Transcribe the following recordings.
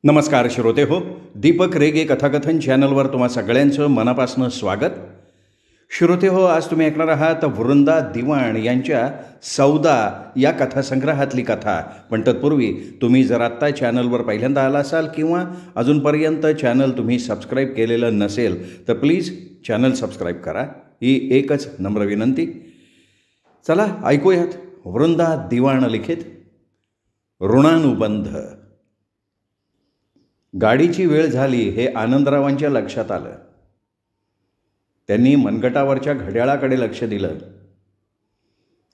नमस्कार श्रोते हो, दीपक रेगे कथाकथन चॅनलवर तुम्हा सगळ्यांचं मनापासून स्वागत. श्रोते हो, आज तुम्ही ऐकणार आहात वृंदा दिवाण यांच्या सौदा या कथासंग्रहातली कथा. पण तत्पूर्वी तुम्ही जर आत्ता चॅनलवर पहिल्यांदा आला असाल किंवा अजूनपर्यंत चॅनल तुम्ही सबस्क्राईब केलेलं नसेल तर प्लीज चॅनल सबस्क्राईब करा, ही एकच नम्र विनंती. चला ऐकूयात वृंदा दिवाण लिखित ऋणानुबंध. गाडीची वेळ झाली हे आनंदरावांच्या लक्षात आलं. त्यांनी मनगटावरच्या घड्याळाकडे लक्ष दिलं.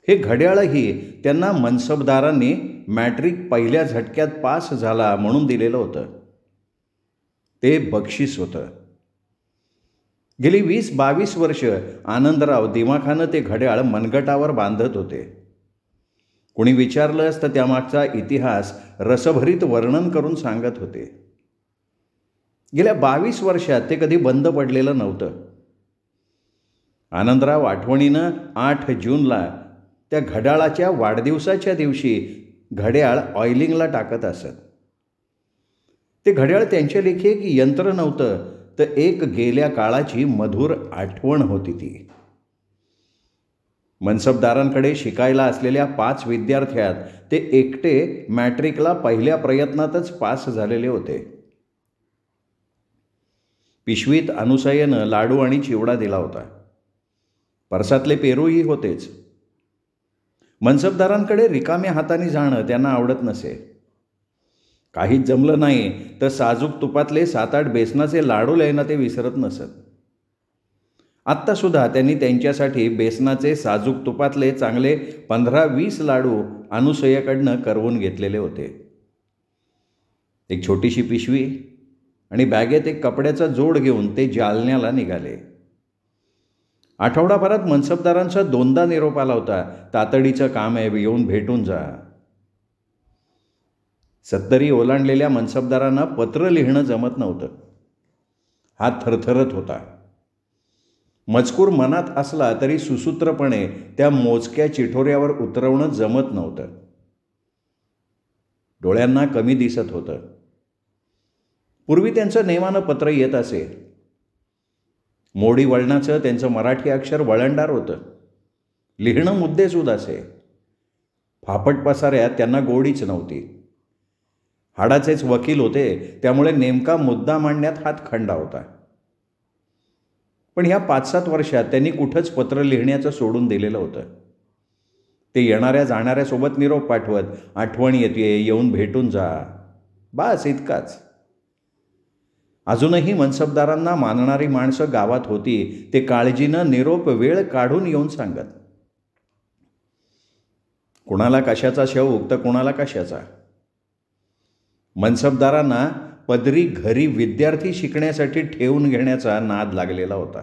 हे घड्याळही त्यांना मनसबदारांनी मॅट्रिक पहिल्या झटक्यात पास झाला म्हणून दिलेलं होतं. ते बक्षीस होतं. गेली 20-22 वर्ष आनंदराव दिमाखानं ते घड्याळ मनगटावर बांधत होते. कोणी विचारलंच तर त्यामागचा इतिहास रसभरीत वर्णन करून सांगत होते. गेल्या 22 वर्षात ते कधी बंद पडलेलं नव्हतं. आनंदराव आठवणीनं 8 जूनला त्या घड्याळाच्या वाढदिवसाच्या दिवशी घड्याळ ऑइलिंगला टाकत असत. ते घड्याळ त्यांच्या लेखी एक यंत्र नव्हतं तर एक गेल्या काळाची मधुर आठवण होती. ती मनसबदारांकडे शिकायला असलेल्या 5 विद्यार्थ्यात ते एकटे मॅट्रिकला पहिल्या प्रयत्नातच पास झालेले होते. पिशवीत अनुसयेनं लाडू आणि चिवडा दिला होता. परसातले पेरूही होतेच. मनसबदारांकडे रिकाम्या हाताने जाणं त्यांना आवडत नसे. काहीच जमलं नाही तर साजूक तुपातले 7-8 बेसनाचे लाडू लिहायला ते विसरत नसत. आत्तासुद्धा त्यांनी त्यांच्यासाठी बेसनाचे साजूक तुपातले चांगले 15-20 लाडू अनुसयेकडनं करवून घेतलेले होते. एक छोटीशी पिशवी आणि बॅगेत एक कपड्याचा जोड घेऊन ते जालन्याला निघाले. आठवडाभरात मनसबदारांचा 2दा निरोप आला होता, तातडीचं काम आहे, येऊन भेटून जा. 70 ओलांडलेल्या मनसबदारांना पत्र लिहिणं जमत नव्हतं. हात थरथरत होता. मजकूर मनात असला तरी सुसूत्रपणे त्या मोजक्या चिठोऱ्यावर उतरवणं जमत नव्हतं. डोळ्यांना कमी दिसत होतं. पूर्वी त्यांचं नेमानं पत्र येत असे. मोडी वळणाचं त्यांचं मराठी अक्षर वळणदार होतं. लिहिणं मुद्देसूद असे. फापट पसाऱ्यात त्यांना गोडीच नव्हती. हाडाचेच वकील होते त्यामुळे नेमका मुद्दा मांडण्यात हात खंडा होता. पण ह्या 5-7 वर्षात त्यांनी कुठंच पत्र लिहिण्याचं सोडून दिलेलं होतं. ते येणाऱ्या जाणाऱ्यासोबत निरोप पाठवत, आठवण येते, येऊन भेटून जा, बास इतकाच. अजूनही मनसबदारांना मानणारी माणसं गावात होती. ते काळजीनं निरोप वेळ काढून येऊन सांगत. कुणाला कशाचा शौक तर कुणाला कशाचा. मनसबदारांना पदरी घरी विद्यार्थी शिकण्यासाठी ठेवून घेण्याचा नाद लागलेला होता.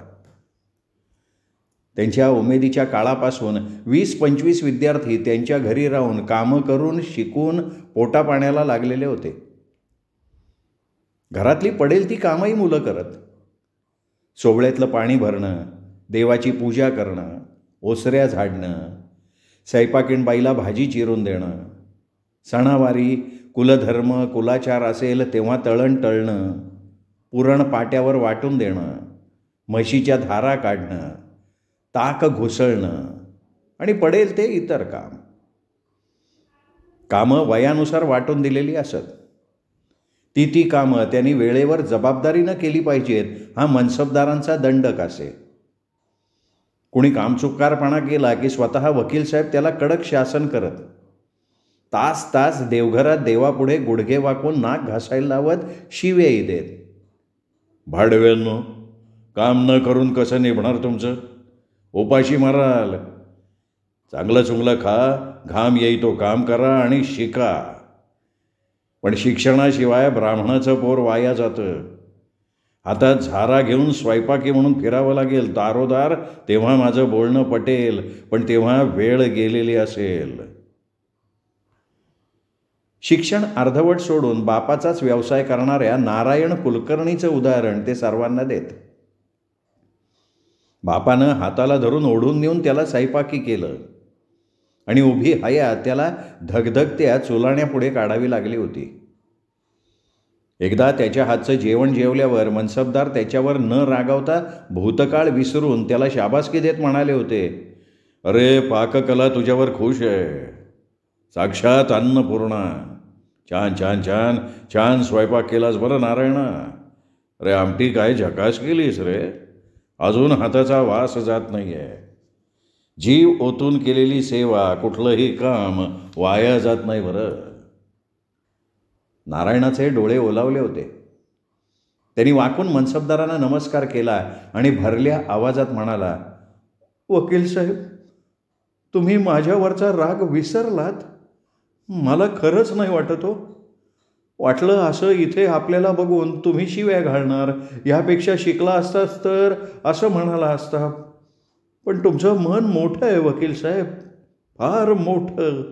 त्यांच्या उमेदीच्या काळापासून 20-25 विद्यार्थी त्यांच्या घरी राहून कामं करून शिकून पोटापाण्याला लागलेले होते. घरातली पडेल ती कामही मुलं करत. सोवळ्यातलं पाणी भरणं, देवाची पूजा करणं, ओसऱ्या झाडणं, स्वयंपाकीण भाजी चिरून देणं, सणावारी कुलधर्म कुलाचार असेल तेव्हा तळण टळणं, पुरण पाट्यावर वाटून देणं, म्हशीच्या धारा काढणं, ताक घुसळणं आणि पडेल ते इतर कामं वयानुसार वाटून दिलेली असत. ती कामं त्यांनी वेळेवर जबाबदारीनं केली पाहिजेत हा मनसबदारांचा दंडक असे. कुणी कामचुकारपणा केला की स्वतः वकीलसाहेब त्याला कडक शासन करत. तास देवघरात देवापुढे गुडघे वाकून नाक घासायला लावत, शिव्याही देत. भाडव्यांनो, काम न करून कसं निभणार तुमचं? उपाशी माराल. चांगलं चुंगलं खा, घाम येई तो काम करा आणि शिका. पण शिक्षणाशिवाय ब्राह्मणाचं पोर वाया जातं. हातात झारा घेऊन स्वयंपाकी म्हणून फिरावं लागेल दारोदार, तेव्हा माझं बोलणं पटेल, पण तेव्हा वेळ गेलेली असेल. शिक्षण अर्धवट सोडून बापाचाच व्यवसाय करणाऱ्या नारायण कुलकर्णीचं उदाहरण ते सर्वांना देत. बापानं हाताला धरून ओढून नेऊन त्याला स्वयंपाकी केलं आणि उभी हयात त्याला धगधगत्या चुलाण्यापुढे काढावी लागली होती. एकदा त्याच्या हातचं जेवण जेवल्यावर मनसबदार त्याच्यावर न रागावता भूतकाळ विसरून त्याला शाबासकी देत म्हणाले होते, अरे पाककला तुझ्यावर खुश आहे, साक्षात अन्नपूर्णा. छान छान छान छान स्वयंपाक केलास बरं नारायणा. अरे आमटी काय झकास केलीस रे, अजून हाताचा वास जात नाही आहे. जीव ओतून केलेली सेवा, कुठलंही काम वाया जात नाही बरं. नारायणाचे डोळे ओलावले होते. त्यांनी वाकून मनसबदारांना नमस्कार केला आणि भरल्या आवाजात म्हणाला, वकील साहेब, तुम्ही माझ्यावरचा राग विसरलात. मला खरंच नाही वाटत हो. वाटलं असं इथे आपल्याला बघून तुम्ही शिव्या घालणार, ह्यापेक्षा शिकला असतास तर असं म्हणाला असता. पण तुमचं मन मोठं आहे वकील साहेब, फार मोठं.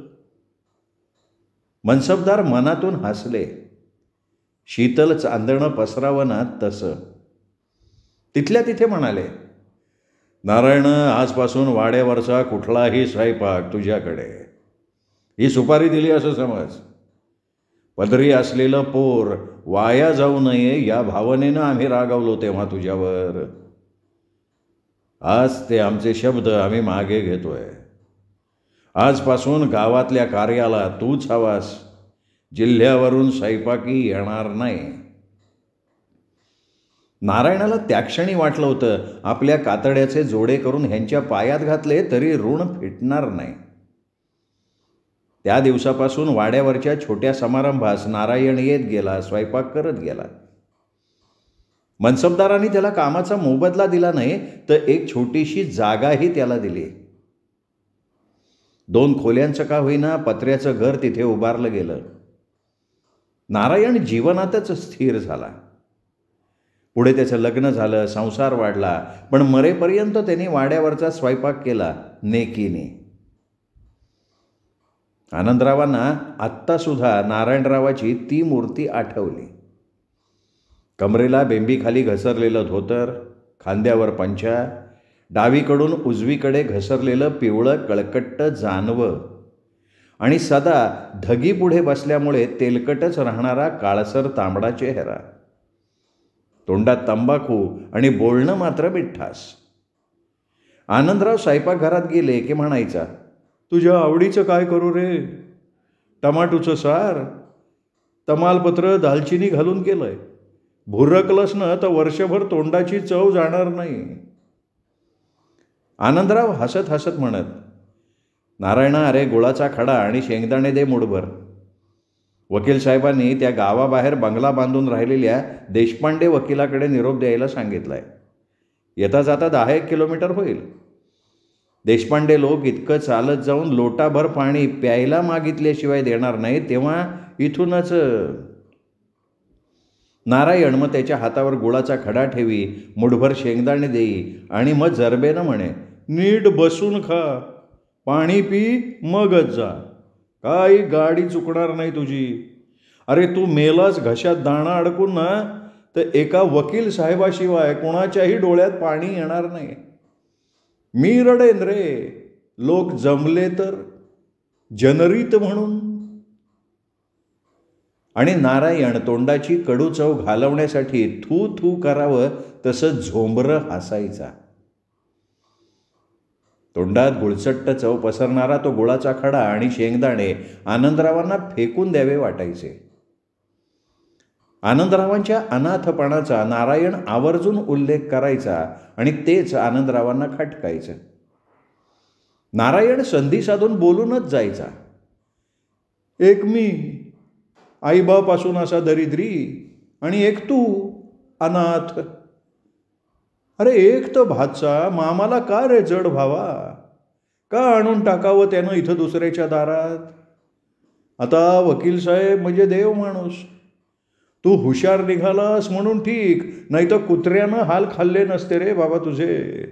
मनसबदार मनातून हसले. शीतल चांदणं पसरावं ना तसं. तिथल्या तिथे म्हणाले, नारायण, आजपासून वाड्यावरचा कुठलाही स्वयंपाक तुझ्याकडे. ही सुपारी दिली असं समज. पदरी असलेलं पोर वाया जाऊ नये या भावनेनं आम्ही रागावलो तेव्हा तुझ्यावर. आज ते आमचे शब्द आम्ही मागे घेतोय. आजपासून गावातल्या कार्याला तूच हवास, जिल्ह्यावरून स्वयंपाकी येणार नाही. नारायणाला त्या क्षणी वाटलं होतं आपल्या कातड्याचे जोडे करून ह्यांच्या पायात घातले तरी ऋण फिटणार नाही. त्या दिवसापासून वाड्यावरच्या छोट्या समारंभास नारायण येत गेला, स्वयंपाक करत गेला. मनसबदारांनी त्याला कामाचा मोबदला दिला नाही तर एक छोटीशी जागाही त्याला दिली. 2 खोल्यांचं का होईना पत्र्याचं घर तिथे उभारलं गेलं. नारायण जीवनातच स्थिर झाला. पुढे त्याचं लग्न झालं, संसार वाढला, पण मरेपर्यंत त्यांनी वाड्यावरचा स्वयंपाक केला नेकीने. आनंदरावांना आत्तासुद्धा नारायणरावाची ती मूर्ती आठवली. कमरेला बेंबीखाली घसरलेलं धोतर, खांद्यावर पंचा, डावीकडून उजवीकडे घसरलेलं पिवळं कळकट्ट जानवं आणि सदा धगीपुढे बसल्यामुळे तेलकटच राहणारा काळसर तांबडा चेहरा. तोंडात तंबाखू आणि बोलणं मात्र मिठास. आनंदराव स्वयंपाकघरात गेले की म्हणायचा, तुझ्या आवडीचं काय करू रे? टमाटूचं सार, तमालपत्र दालचिनी घालून केलंय. भुरकलंस ना तर वर्षभर तोंडाची चव जाणार नाही. आनंदराव हसत हसत म्हणत, नारायणा, अरे गुळाचा खडा आणि शेंगदाणे दे मुठभर. वकील साहेबांनी त्या गावाबाहेर बंगला बांधून राहिलेल्या देशपांडे वकिलाकडे निरोप द्यायला सांगितलाय. येता जाता 10 किलोमीटर होईल. देशपांडे लोक इतकं चालत जाऊन लोटाभर पाणी प्यायला मागितल्याशिवाय देणार नाही, तेव्हा इथूनच. नारायण मग त्याच्या हातावर गुळाचा खडा ठेवी, मुठभर शेंगदाणे देई आणि मग जरबेनं म्हणे, नीट बसून खा, पाणी पी, मगच जा. काही गाडी चुकणार नाही तुझी. अरे तू मेलास घशात दाणा अडकून ना तर एका वकील साहेबाशिवाय कोणाच्याही डोळ्यात पाणी येणार नाही. मी रडेन रे, लोक जमले तर जनरीत म्हणून. आणि नारायण तोंडाची कडू चव घालवण्यासाठी थू थू करावं तसं झोंबरं हसायचा. तोंडात गुळचट्ट चव पसरणारा तो गुळाचा खडा आणि शेंगदाणे आनंदरावांना फेकून द्यावे वाटायचे. आनंदरावांच्या अनाथपणाचा नारायण आवर्जून उल्लेख करायचा आणि तेच आनंदरावांना खटकायचं. नारायण संधी साधून बोलूनच जायचा, एक मी आईबापासून असा दरिद्री आणि एक तू अनाथ. अरे एक तर भातचा मामाला का रे जड व्हावा? का आणून टाकावं त्यानं इथं दुसऱ्याच्या दारात? आता वकील साहेब म्हणजे देव माणूस. तू हुशार निघालास म्हणून ठीक, नाही तर कुत्र्यानं हाल खाल्ले नसते रे बाबा तुझे.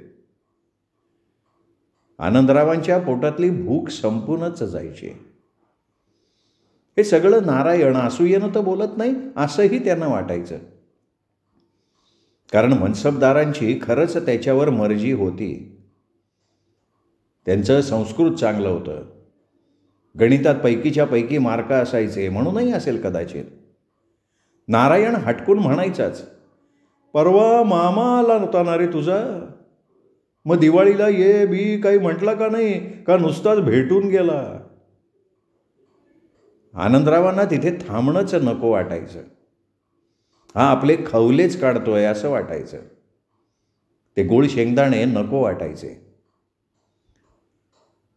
आनंदरावांच्या पोटातली भूक संपूनच जायची. हे सगळं नारायण असूयेनं तर बोलत नाही असंही त्यांना वाटायचं. कारण मनसबदारांची खरंच त्याच्यावर मर्जी होती. त्यांचं संस्कृत चांगलं होतं, गणितात पैकीच्या पैकी मार्क असायचे म्हणूनही असेल कदाचित. नारायण हटकून म्हणायचाच, परवा मामा आला नव्हता ना रे तुझा, मग दिवाळीला ये बी काही म्हटलं का नाही, का नुसताच भेटून गेला. आनंदरावांना तिथे थांबणंच नको वाटायचं. हा आपले खवलेच काढतोय असं वाटायचं. ते गोड शेंगदाणे नको वाटायचे.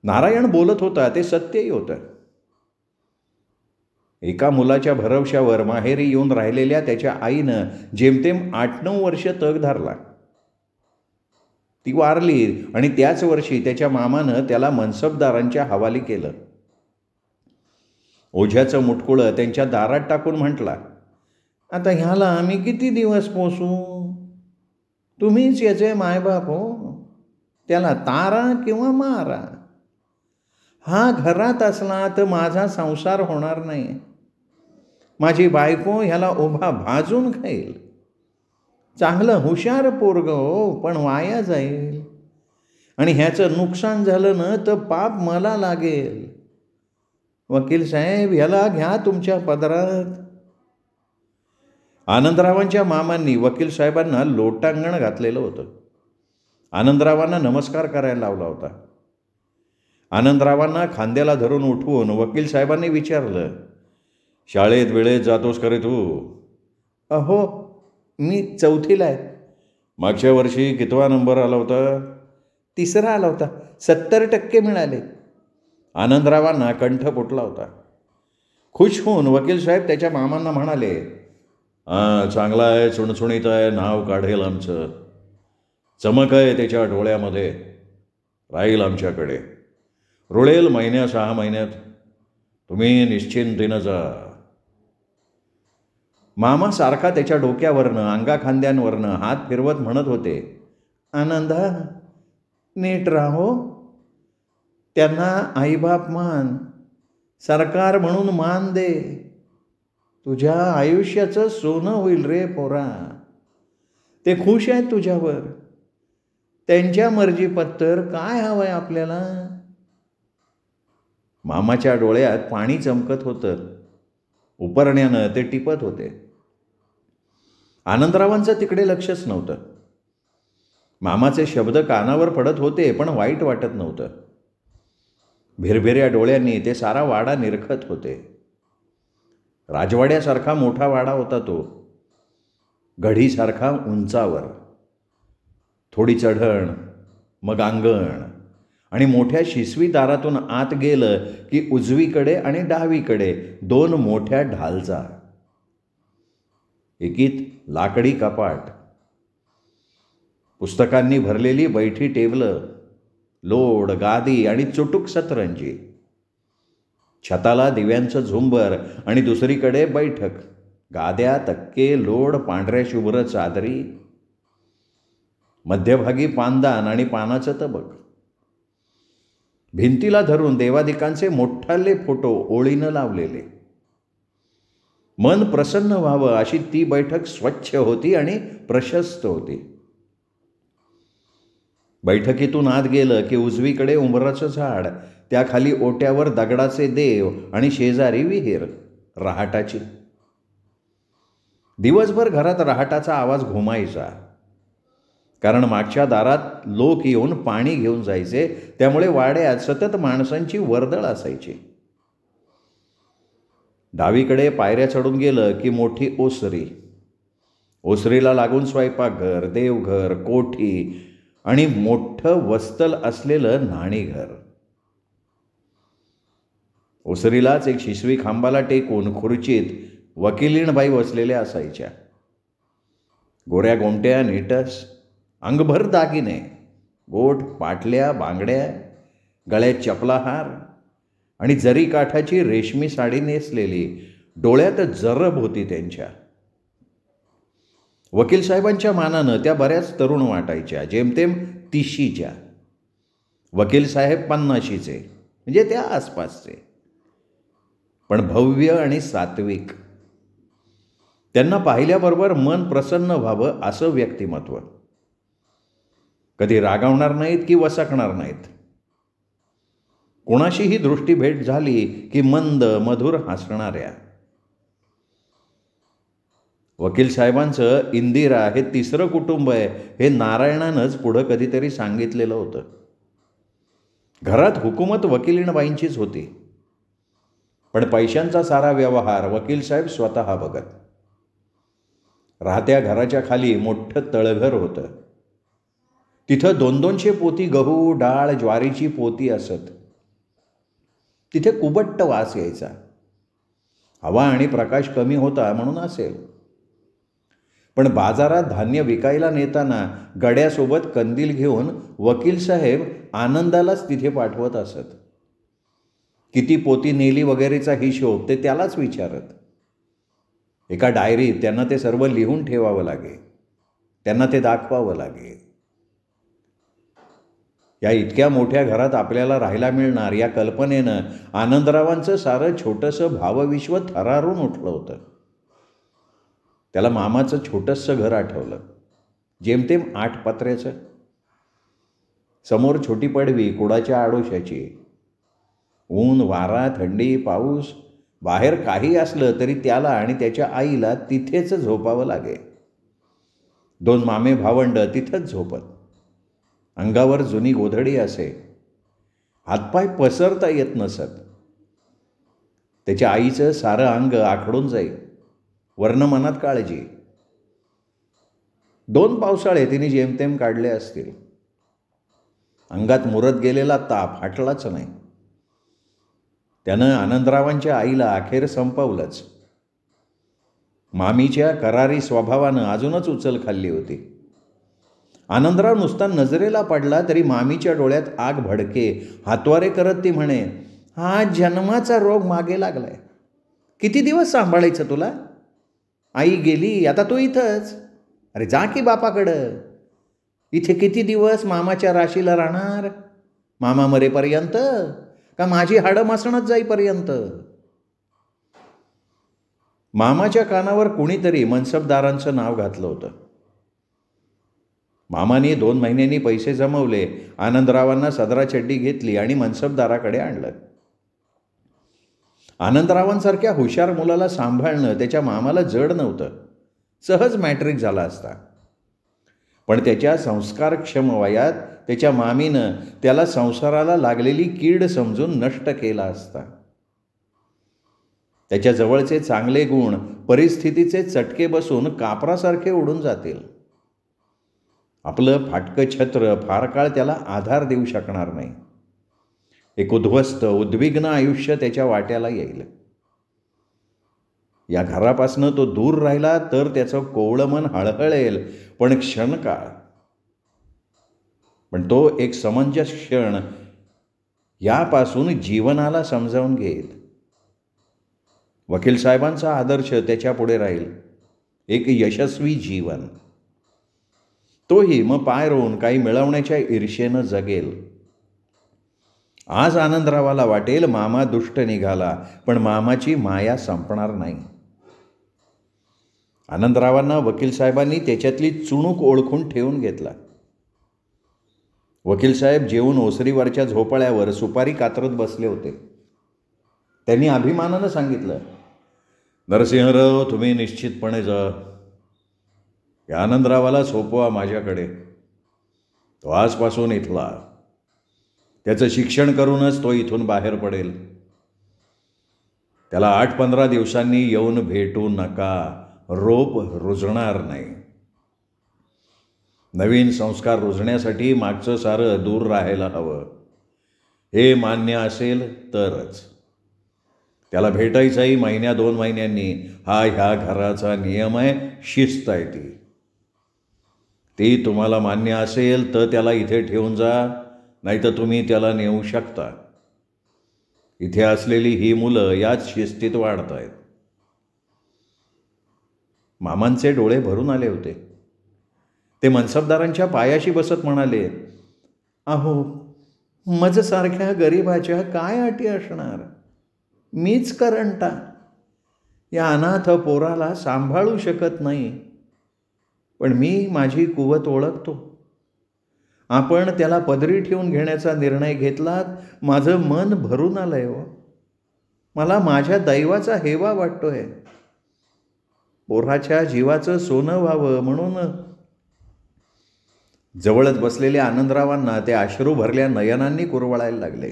नारायण बोलत होता ते सत्यही होतं. एका मुलाच्या भरवशावर माहेरी येऊन राहिलेल्या त्याच्या आईनं जेमतेम 8-9 वर्ष तग धरला. ती वारली आणि त्याच वर्षी त्याच्या मामानं त्याला मनसबदारांच्या हवाली केलं. ओझ्याचं मुटकुळं त्यांच्या दारात टाकून म्हटला, आता ह्याला आम्ही किती दिवस पोसू, तुम्हीच याचे मायबाप हो, त्याला तारा किंवा मारा. हा घरात असला तर माझा संसार होणार नाही. माझी बायको ह्याला उभा भाजून खाईल. चांगलं हुशार पोरग हो, पण वाया जाईल. आणि ह्याचं नुकसान झालं ना तर पाप मला लागेल. वकील साहेब ह्याला घ्या तुमच्या पदरात. आनंदरावांच्या मामांनी वकील साहेबांना लोटांगण घातलेलं होतं. आनंदरावांना नमस्कार करायला लावला होता. आनंदरावांना खांद्याला धरून उठवून वकील साहेबांनी विचारलं, शाळेत वेळेत जातोस का रे तू? अहो मी 4थीला आहे. मागच्या वर्षी कितवा नंबर आला होता? 3रा आला होता. 70% मिळाले. आनंदरावांना कंठ फुटला होता. खुश होऊन वकील साहेब त्याच्या मामांना म्हणाले, चांगला आहे, चुणचुणीत आहे, नाव काढेल आमचं. चमक आहे त्याच्या डोळ्यामध्ये, राहील आमच्याकडे, रुळेल 1-6 महिन्यात. तुम्ही निश्चिंतीनं जा. मामा सारखा त्याच्या डोक्यावरनं अंगाखांद्यांवरनं हात फिरवत म्हणत होते, आनंदा नीट राहो. त्यांना आईबाप मान, सरकार म्हणून मान दे. तुझ्या आयुष्याचं सोनं होईल रे पोरा. ते खुश आहेत तुझ्यावर. त्यांच्या मर्जी पत्तर काय हवंय आपल्याला. मामाच्या डोळ्यात पाणी चमकत होतं. उपरण्यानं ते टिपत होते. आनंदरावांचं तिकडे लक्षच नव्हतं. मामाचे शब्द कानावर पडत होते पण वाईट वाटत नव्हतं. भिरभिऱ्या डोळ्यांनी ते सारा वाडा निरखत होते. राजवाड्यासारखा मोठा वाडा होता तो, गढीसारखा उंचावर. थोडी चढण, मग अंगण आणि मोठ्या शिसवी दारातून आत गेलं की उजवीकडे आणि डावीकडे 2 मोठ्या ढालचा. एकीत लाकडी कपाट, पुस्तकांनी भरलेली बैठी टेबलं, लोड, गादी आणि चुटूक सतरंजी. छताला दिव्यांचं झुंबर आणि दुसरीकडे बैठक, गाद्या, तक्के, लोड, पांढऱ्या शुभ्र चादरी. मध्यभागी पानदान आणि पानाचं तबक. भिंतीला धरून देवादिकांचे मोठाले फोटो ओळीनं लावलेले. मन प्रसन्न व्हावं अशी ती बैठक स्वच्छ होती आणि प्रशस्त होती. बैठकीतून आत गेलं की उजवीकडे उंबराचं झाड, त्याखाली ओट्यावर दगडाचे देव आणि शेजारी विहीर रहाटाची. दिवसभर घरात रहाटाचा आवाज घुमायचा, कारण मागच्या दारात लोक येऊन पाणी घेऊन जायचे, त्यामुळे वाड्यात सतत माणसांची वर्दळ असायची. डावीकडे पायऱ्या चढून गेलं की मोठी ओसरी. ओसरीला लागून स्वयंपाकघर, देवघर, कोठी आणि मोठं वस्तल असलेलं न्हाणीघर. ओसरीलाच एक शिसवी खांबाला टेकून खुर्चीत वकिलीणबाई बसलेल्या असायच्या. गोऱ्या गोमट्या, नीटस, अंगभर दागिने, गोठ, पाटल्या, बांगड्या, गळ्यात चपलाहार आणि जरी काठाची रेशमी साडी नेसलेली. डोळ्यात जरब होती त्यांच्या. वकील साहेबांच्या मानानं त्या बऱ्याच तरुण वाटायच्या, जेमतेम 30शीच्या. वकील साहेब 50शीचे, म्हणजे त्या आसपासचे, पण भव्य आणि सात्विक. त्यांना पाहिल्याबरोबर मन प्रसन्न व्हावं असं व्यक्तिमत्व. कधी रागावणार नाहीत की वसकणार नाहीत. कोणाशीही दृष्टीभेट झाली की मंद मधुर हसणाऱ्या. वकील साहेबांचं इंदिरा हे तिसरं कुटुंब आहे हे नारायणानंच पुढं कधीतरी सांगितलेलं होतं. घरात हुकूमत वकिलीणबाईंचीच होती, पण पैशांचा सारा व्यवहार वकील साहेब स्वतः बघत. राहत्या घराच्या खाली मोठं तळघर होतं. तिथं 200-200 पोती गहू, डाळ, ज्वारीची पोती असत. तिथे कुबट्ट वास यायचा. हवा आणि प्रकाश कमी होता म्हणून असेल. पण बाजारात धान्य विकायला नेताना गड्यासोबत कंदील घेऊन वकील साहेब आनंदालाच तिथे पाठवत असत. किती पोती नेली वगैरेचा हिशोब ते त्यालाच विचारत. एका डायरीत त्यांना ते सर्व लिहून ठेवावं लागे. त्यांना ते दाखवावं लागे. या इतक्या मोठ्या घरात आपल्याला राहायला मिळणार या कल्पनेनं आनंदरावांचं सारं छोटंसं भावविश्व थरारून उठलं होतं. त्याला मामाचं छोटंसं घर आठवलं, जेमतेम 8 पत्र्याचं. समोर छोटी पडवी कुडाच्या आडोशाची. ऊन, वारा, थंडी, पाऊस, बाहेर काही असलं तरी त्याला आणि त्याच्या आईला तिथेच झोपावं लागे. 2 मामे भावंड तिथंच झोपत. अंगावर जुनी गोधडी असे. हातपाय पसरता येत नसत. त्याच्या आईचं सारं अंग आखडून जाई. वर्ण मनात काळजी. 2 पावसाळे तिने जेमतेम काढले असतील. अंगात मुरत गेलेला ताप हटलाच नाही. त्यानं आनंदरावांच्या आईला अखेर संपवलंच. मामीच्या करारी स्वभावानं अजूनच उचल खाल्ली होती. आनंदराव नुसता नजरेला पडला तरी मामीच्या डोळ्यात आग भडके. हातवारे करत ती म्हणे, हा जन्माचा रोग मागे लागलाय. किती दिवस सांभाळायचं तुला? आई गेली, आता तू इथंच. अरे जा की बापाकडं. इथे किती दिवस मामाच्या राशीला राहणार? मामा मरेपर्यंत का माझी हाडं मसणत जाईपर्यंत? मामाच्या कानावर कुणीतरी मनसबदारांचं नाव घातलं होतं. मामाने 2 महिन्यांनी पैसे जमवले. आनंदरावांना सदरा चड्डी घेतली आणि मनसबदाराकडे आणलं. आनंदरावांसारख्या हुशार मुलाला सांभाळणं त्याच्या मामाला जड नव्हतं. सहज मॅट्रिक झाला असता. पण त्याच्या संस्कारक्षम वयात त्याच्या मामीनं त्याला संसाराला लागलेली कीड समजून नष्ट केला असता. त्याच्या जवळचे चांगले गुण परिस्थितीचे चटके बसून कापरासारखे उडून जातील. आपलं फाटकं छत्र फार काळ त्याला आधार देऊ शकणार नाही. एक उद्ध्वस्त उद्विग्न आयुष्य त्याच्या वाट्याला येईल. या घरापासनं तो दूर राहिला तर त्याचं कोवळं मन हळहळेल, पण क्षणकाळ. पण तो एक समंजस क्षण यापासून जीवनाला समजावून घेत. वकील साहेबांचा आदर्श त्याच्या पुढे राहील. एक यशस्वी जीवन. तोही मग पाय रोवून काही मिळवण्याच्या ईर्षेनं जगेल. आज आनंदरावाला वाटेल मामा दुष्ट निघाला, पण मामाची माया संपणार नाही. आनंदरावांना वकील साहेबांनी त्याच्यातली चुणूक ओळखून ठेवून घेतला. वकील साहेब जेवून ओसरीवरच्या झोपाळ्यावर सुपारी कातरत बसले होते. त्यांनी अभिमानानं सांगितलं, नरसिंहराव, तुम्ही निश्चितपणे जा. या आनंदरावाला सोपवा माझ्याकडे. तो आजपासून इथला. त्याचं शिक्षण करूनच तो इथून बाहेर पडेल. त्याला 8-15 दिवसांनी येऊन भेटू नका. रोप रुजणार नाही. नवीन संस्कार रुजण्यासाठी मागचं सारं दूर राहायला हवं. हे मान्य असेल तरच. त्याला भेटायचंही 1-2 महिन्यांनी. हा ह्या घराचा नियम आहे, शिस्त आहे ती. ती तुम्हाला मान्य असेल तर त्याला इथे ठेवून जा, नाहीतर तुम्ही त्याला नेऊ शकता. इथे असलेली ही मुलं याच शिस्तीत वाढत आहेत. मामांचे डोळे भरून आले होते. ते मनसबदारांच्या पायाशी बसत म्हणाले, अहो, माझ्यासारख्या गरीबाच्या काय अटी असणार? मीच करंटा. या अनाथ पोराला सांभाळू शकत नाही, पण मी माझी कुवत ओळखतो. आपण त्याला पदरी ठेवून घेण्याचा निर्णय घेतलात. माझं मन भरून आलंय हो. मला माझ्या दैवाचा हेवा वाटतोय. पोराच्या जीवाचं सोनं व्हावं म्हणून. जवळच बसलेल्या आनंदरावांना ते अश्रू भरल्या नयनांनी कुरवळायला लागले.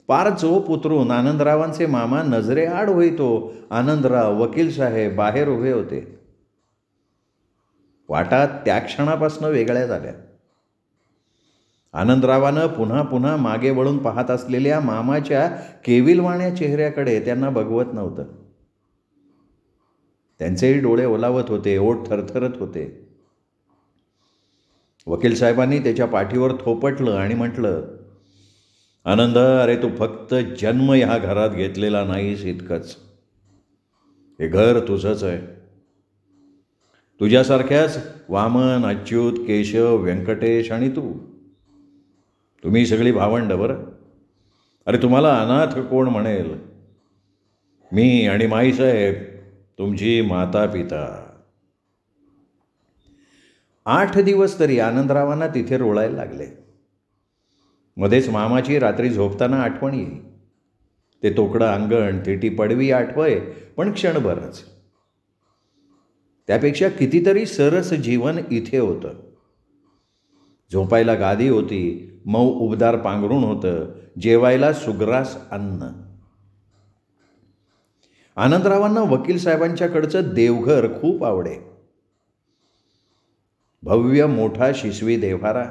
पार चोप उतरून आनंदरावांचे मामा नजरे आड होईतो आनंदराव, वकील साहेब बाहेर उभे होते. वाटा त्या क्षणापासून वेगळ्या झाल्या. आनंदरावानं पुन्हा पुन्हा मागे वळून पाहत असलेल्या मामाच्या केविलवाण्या चेहऱ्याकडे त्यांना बघवत नव्हतं. त्यांचेही डोळे ओलावत होते, ओठ थरथरत होते. वकील साहेबांनी त्याच्या पाठीवर थोपटलं आणि म्हटलं, आनंद, अरे तू फक्त जन्म ह्या घरात घेतलेला नाहीस इतकंच. हे घर तुझंच आहे. तुझ्यासारख्याच वामन, अच्युत, केशव, व्यंकटेश आणि तू, तुम्ही सगळी भावंड. बरं, अरे तुम्हाला अनाथ कोण म्हणेल? मी आणि माईसाहेब तुमची माता पिता. 8 दिवस तरी आनंदरावांना तिथे रोळायला लागले. मध्येच मामाची रात्री झोपताना आठवण येई. ते तोकडं अंगण, तिटी पडवी आठवय, पण क्षणभरच. त्यापेक्षा कितीतरी सरस जीवन इथे होतं. झोपायला गादी होती, मऊ उबदार पांघरुण होतं, जेवायला सुग्रास अन्न. आनंदरावांना वकील साहेबांच्याकडचं देवघर खूप आवडे. भव्य मोठा शिसवी देव्हारा,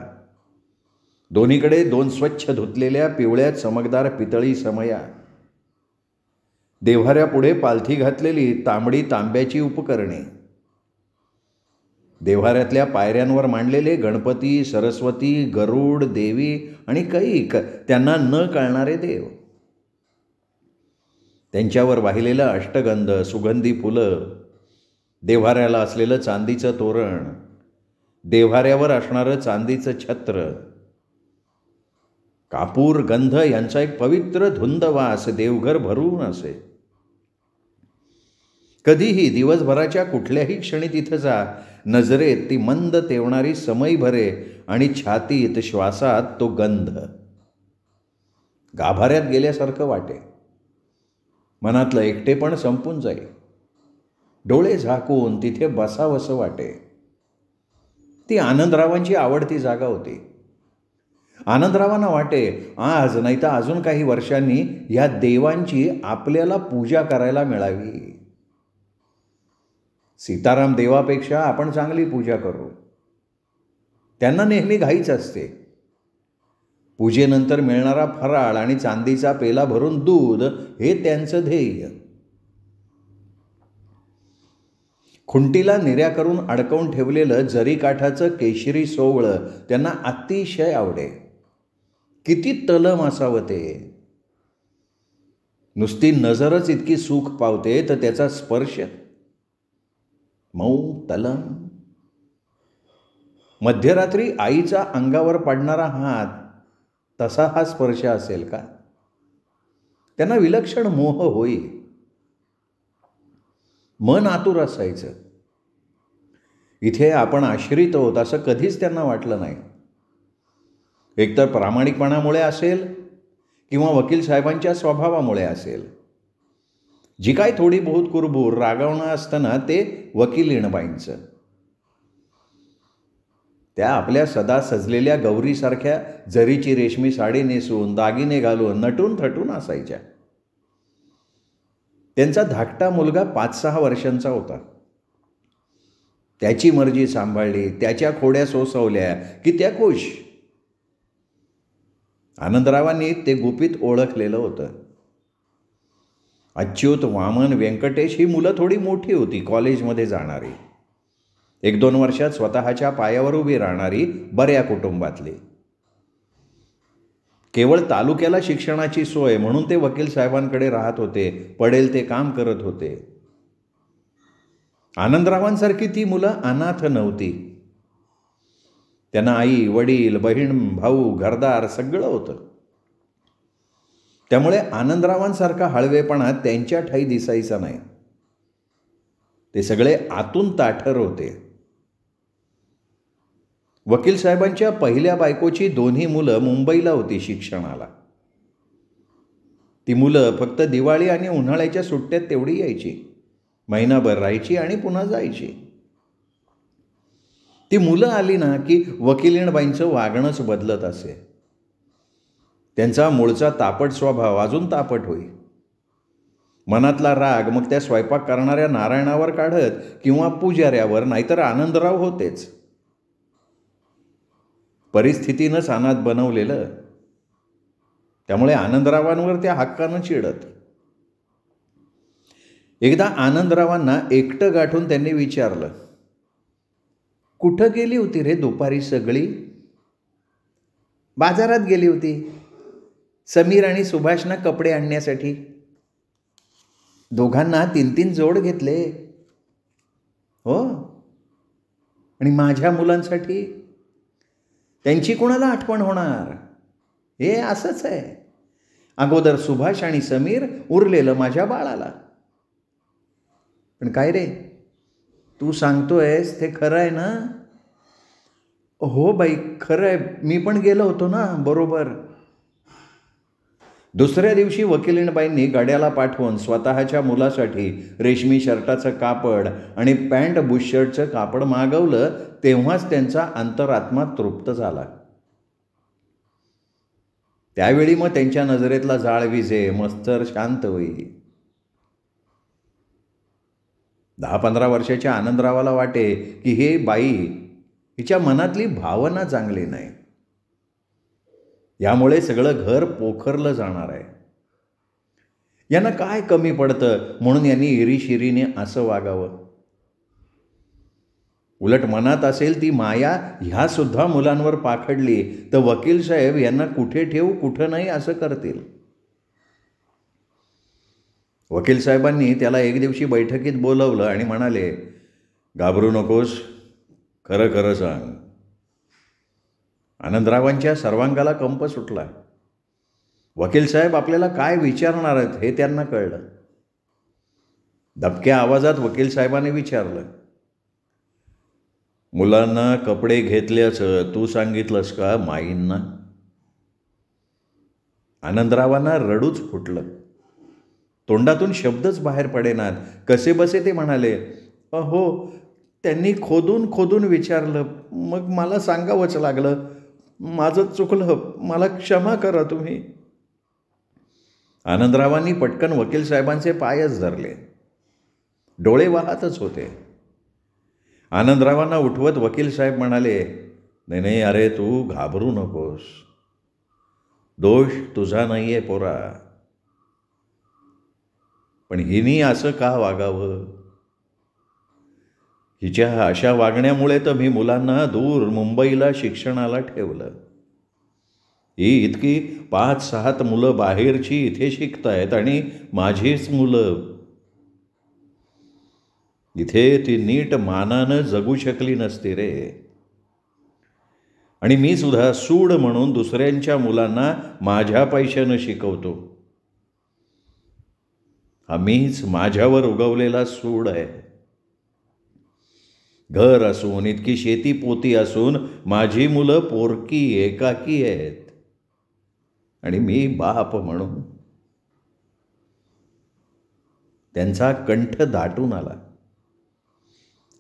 दोन्हीकडे 2 स्वच्छ धुतलेल्या पिवळ्या चमकदार पितळी समया, देव्हाऱ्यापुढे पालथी घातलेली तांबडी तांब्याची उपकरणे, देव्हाऱ्यातल्या पायऱ्यांवर मांडलेले गणपती, सरस्वती, गरुड, देवी आणि कैक त्यांना न कळणारे देव, त्यांच्यावर वाहिलेलं अष्टगंध, सुगंधी फुलं, देव्हाऱ्याला असलेलं चांदीचं तोरण, देव्हाऱ्यावर असणारं चांदीचं छत्र, कापूर, गंध यांचा एक पवित्र धुंद वास देवघर भरून असे. कधीही दिवसभराच्या कुठल्याही क्षणी तिथं जा, नजरेत ती मंद तेवणारी समई भरे आणि छातीत, श्वासात तो गंध. गाभाऱ्यात गेल्यासारखं वाटे. मनातलं एकटेपण संपून जाई. डोळे झाकून तिथे बसावंसं वाटे. ती आनंदरावांची आवडती जागा होती. आनंदरावांना वाटे, आज नाही तर अजून काही वर्षांनी या देवांची आपल्याला पूजा करायला मिळावी. सीताराम देवापेक्षा आपण चांगली पूजा करू. त्यांना नेहमी घाईच असते. पूजेनंतर मिळणारा फराळ आणि चांदीचा पेला भरून दूध हे त्यांचं ध्येय. खुंटीला निर्या करून अडकवून ठेवलेलं जरीकाठाचं केशरी सोवळं त्यांना अतिशय आवडे. किती तलम असावं ते. नुसती नजरच इतकी सुख पावते तर त्याचा स्पर्श मऊ तलम. मध्यरात्री आईचा अंगावर पडणारा हात, तसा हा स्पर्श असेल का? त्यांना विलक्षण मोह होई. मन आतुर असायचं. इथे आपण आश्रित आहोत असं कधीच त्यांना वाटलं नाही. एकतर प्रामाणिकपणामुळे असेल किंवा वकील साहेबांच्या स्वभावामुळे असेल. जी काय थोडी बहुत कुरबूर रागावणं असताना ते वकिलीणबाईंचं. त्या आपल्या सदा सजलेल्या गौरीसारख्या जरीची रेशमी साडी नेसून, दागिने घालून, नटून थटून असायच्या. त्यांचा धाकटा मुलगा 5-6 वर्षांचा होता. त्याची मर्जी सांभाळली, त्याच्या खोड्या सोसवल्या की त्या खुश. आनंदरावांनी ते गुपित ओळखलेलं होतं. अच्युत, वामन, व्यंकटेश ही मुलं थोडी मोठी होती, कॉलेजमध्ये जाणारी, 1-2 वर्षात स्वतःच्या पायावर उभी राहणारी, बऱ्या कुटुंबातली. केवळ तालुक्याला शिक्षणाची सोय म्हणून ते वकील साहेबांकडे राहत होते, पडेल ते काम करत होते. आनंदरावांसारखी ती मुलं अनाथ नव्हती. त्यांना आई, वडील, बहीण, भाऊ, घरदार सगळं होतं. त्यामुळे आनंदरावांसारखा हळवेपणा त्यांच्या ठाई दिसायचा नाही. ते सगळे आतून ताठर होते. वकील साहेबांच्या पहिल्या बायकोची 2ही मुलं मुंबईला होती शिक्षणाला. ती मुलं फक्त दिवाळी आणि उन्हाळ्याच्या सुट्ट्यात तेवढी यायची. महिनाभर राहायची आणि पुन्हा जायची. ती मुलं आली ना की वकिलीणबाईंचं वागणंच बदलत असे. त्यांचा मूळचा तापट स्वभाव अजून तापट होई. मनातला राग मग त्या स्वयंपाक करणाऱ्या नारायणावर काढत किंवा पुजाऱ्यावर, नाहीतर आनंदराव होतेच. परिस्थितीनंच अनाथ बनवलेलं. त्यामुळे आनंदरावांवर त्या हक्कानं चिडत. एकदा आनंदरावांना एकटं गाठून त्यांनी विचारलं, कुठं गेली होती रे दुपारी सगळी? बाजारात गेली होती समीर आणि सुभाषना कपडे आणण्यासाठी. दोघांना 3-3 जोड घेतले. हो, आणि माझ्या मुलांसाठी? त्यांची कुणाला आठवण होणार? हे असंच आहे. अगोदर सुभाष आणि समीर, उरलेलं माझ्या बाळाला. पण काय रे, तू सांगतोयस ते खरं आहे ना? हो बाई, खरं आहे. मी पण गेलो होतो ना, बरोबर. दुसऱ्या दिवशी वकिलीणबाईंनी गड्याला पाठवून स्वतःच्या मुलासाठी रेशमी शर्टाचं कापड आणि पॅन्ट बुशर्टचं कापड मागवलं. तेव्हाच त्यांचा अंतरात्मा तृप्त झाला. त्यावेळी मग त्यांच्या नजरेतला जाळ विझे, मस्तर शांत होई. 10-15 वर्षाच्या आनंदरावाला वाटे की हे बाई, हिच्या मनातली भावना चांगली नाही. यामुळे सगळं घर पोखरलं जाणार आहे. यांना काय कमी पडतं म्हणून यांनी इरीशिरीने असं वागावं. उलट मनात असेल ती माया ह्या सुद्धा मुलांवर पाखडली तर वकील साहेब यांना कुठे ठेवू कुठं नाही असं करतील. वकील साहेबांनी त्याला एक दिवशी बैठकीत बोलवलं आणि म्हणाले, घाबरू नकोस, खरं खरं सांग. आनंदरावांच्या सर्वांगाला कंप सुटला. वकील साहेब आपल्याला काय विचारणार आहेत हे त्यांना कळलं. दबक्या आवाजात वकील साहेबांनी विचारलं, मुलांना कपडे घेतल्याचं तू सांगितलंस का माईंना? आनंदरावांना रडूच फुटलं. तोंडातून शब्दच बाहेर पडेनात. कसे बसे ते म्हणाले, हो, त्यांनी खोदून खोदून विचारलं, मग मला सांगावंच लागलं. माझं चुकलं, मला क्षमा करा तुम्ही. आनंदरावांनी पटकन वकील साहेबांचे पायच धरले. डोळे वाहतच होते. आनंदरावांना उठवत वकील साहेब म्हणाले, नाही नाही, अरे तू घाबरू नकोस. दोष तुझा नाही आहे पोरा. पण हिनी असं का वागावं? हिच्या अशा वागण्यामुळे तर मी मुलांना दूर मुंबईला शिक्षणाला ठेवलं. ही इतकी 5-6 मुलं बाहेरची इथे शिकतायत आणि माझीच मुलं इथे ती नीट मानानं जगू शकली नसती रे. आणि मी सुद्धा सूड म्हणून दुसऱ्यांच्या मुलांना माझ्या पैशानं शिकवतो. हा मीच माझ्यावर उगवलेला सूड आहे. घर असून, इतकी शेती पोती असून माझी मुलं पोरकी एकाकी आहेत आणि मी बाप म्हणून. त्यांचा कंठ दाटून आला.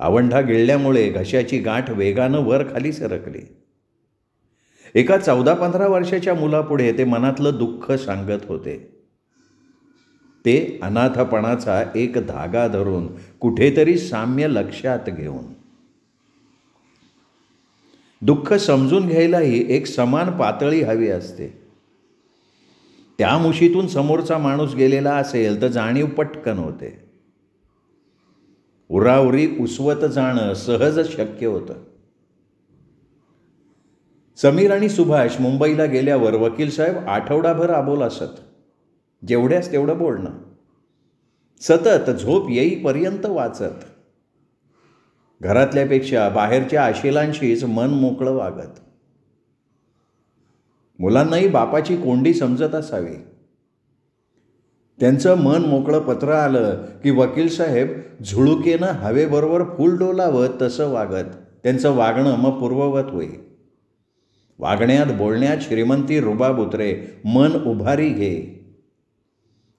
आवंढा गिळल्यामुळे घशाची गाठ वेगानं वर खाली सरकली. एका 14-15 वर्षाच्या मुलापुढे ते मनातलं दुःख सांगत होते. ते अनाथपणाचा एक धागा धरून, कुठेतरी साम्य लक्षात घेऊन. दुःख समजून घ्यायलाही एक समान पातळी हवी असते. त्या मुशीतून समोरचा माणूस गेलेला असेल तर जाणीव पटकन होते. उराउरी उसवत जाणं सहज शक्य होतं. समीर आणि सुभाष मुंबईला गेल्यावर वकील साहेब आठवडाभर आबोल असत. जेवढ्यास तेवढं बोलणं. सतत झोप येईपर्यंत वाचत. घरातल्यापेक्षा बाहेरच्या आशेलांशीच मन मोकळं वागत. मुलांनाही बापाची कोंडी समजत असावी. त्यांचं मन मोकळं पत्र आलं की वकील साहेब झुळुकेनं हवेबरोबर फूल डोलावत तसं वागत. त्यांचं वागणं मग पूर्ववत होई. वागण्यात बोलण्यात श्रीमंती रुबाब उतरे. मन उभारी घे.